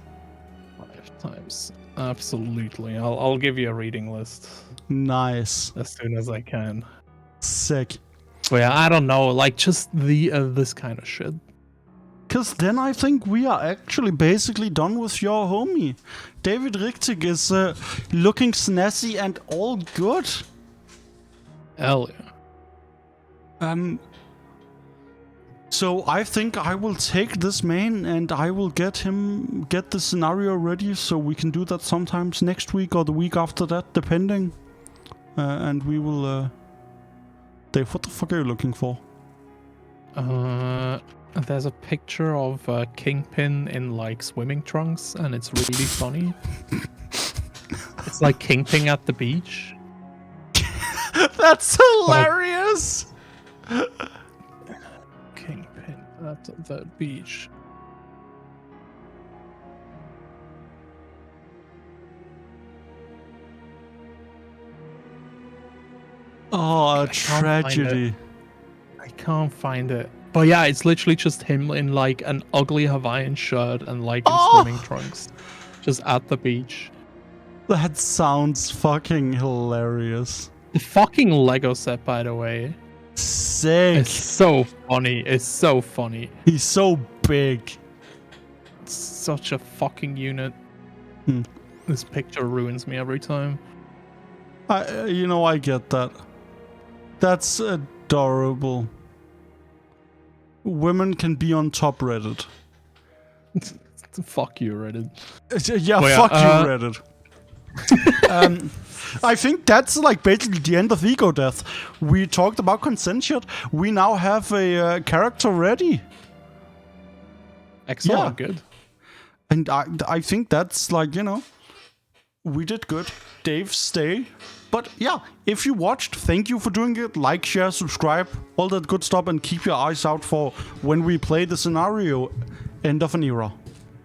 5 times. Absolutely. I'll give you a reading list. Nice. As soon as I can. Sick. But yeah, I don't know, like just this kind of shit. Because then I think we are actually basically done with your homie. David Richtig is looking snazzy and all good. Hell yeah. So I think I will take this man and I will get the scenario ready so we can do that sometimes next week or the week after that, depending. And we will. Dave, what the fuck are you looking for? There's a picture of Kingpin in like swimming trunks, and it's really funny. It's like Kingpin at the beach. That's hilarious. Kingpin at the beach. Oh, a tragedy. I can't find it. But yeah, it's literally just him in like an ugly Hawaiian shirt and like in swimming trunks. Just at the beach. That sounds fucking hilarious. The fucking Lego set, by the way. Sick. It's so funny. It's so funny. He's so big. It's such a fucking unit. Hmm. This picture ruins me every time. I get that. That's adorable. Women can be on top Reddit. Fuck you, Reddit. Yeah, fuck you, Reddit. I think that's like basically the end of Egodeath. We talked about consent shit. We now have a character ready. Excellent, Yeah. good. And I think that's like, we did good. Dave, stay. But yeah, if you watched, thank you for doing it. Like, share, subscribe, all that good stuff, and keep your eyes out for when we play the scenario End of an Era.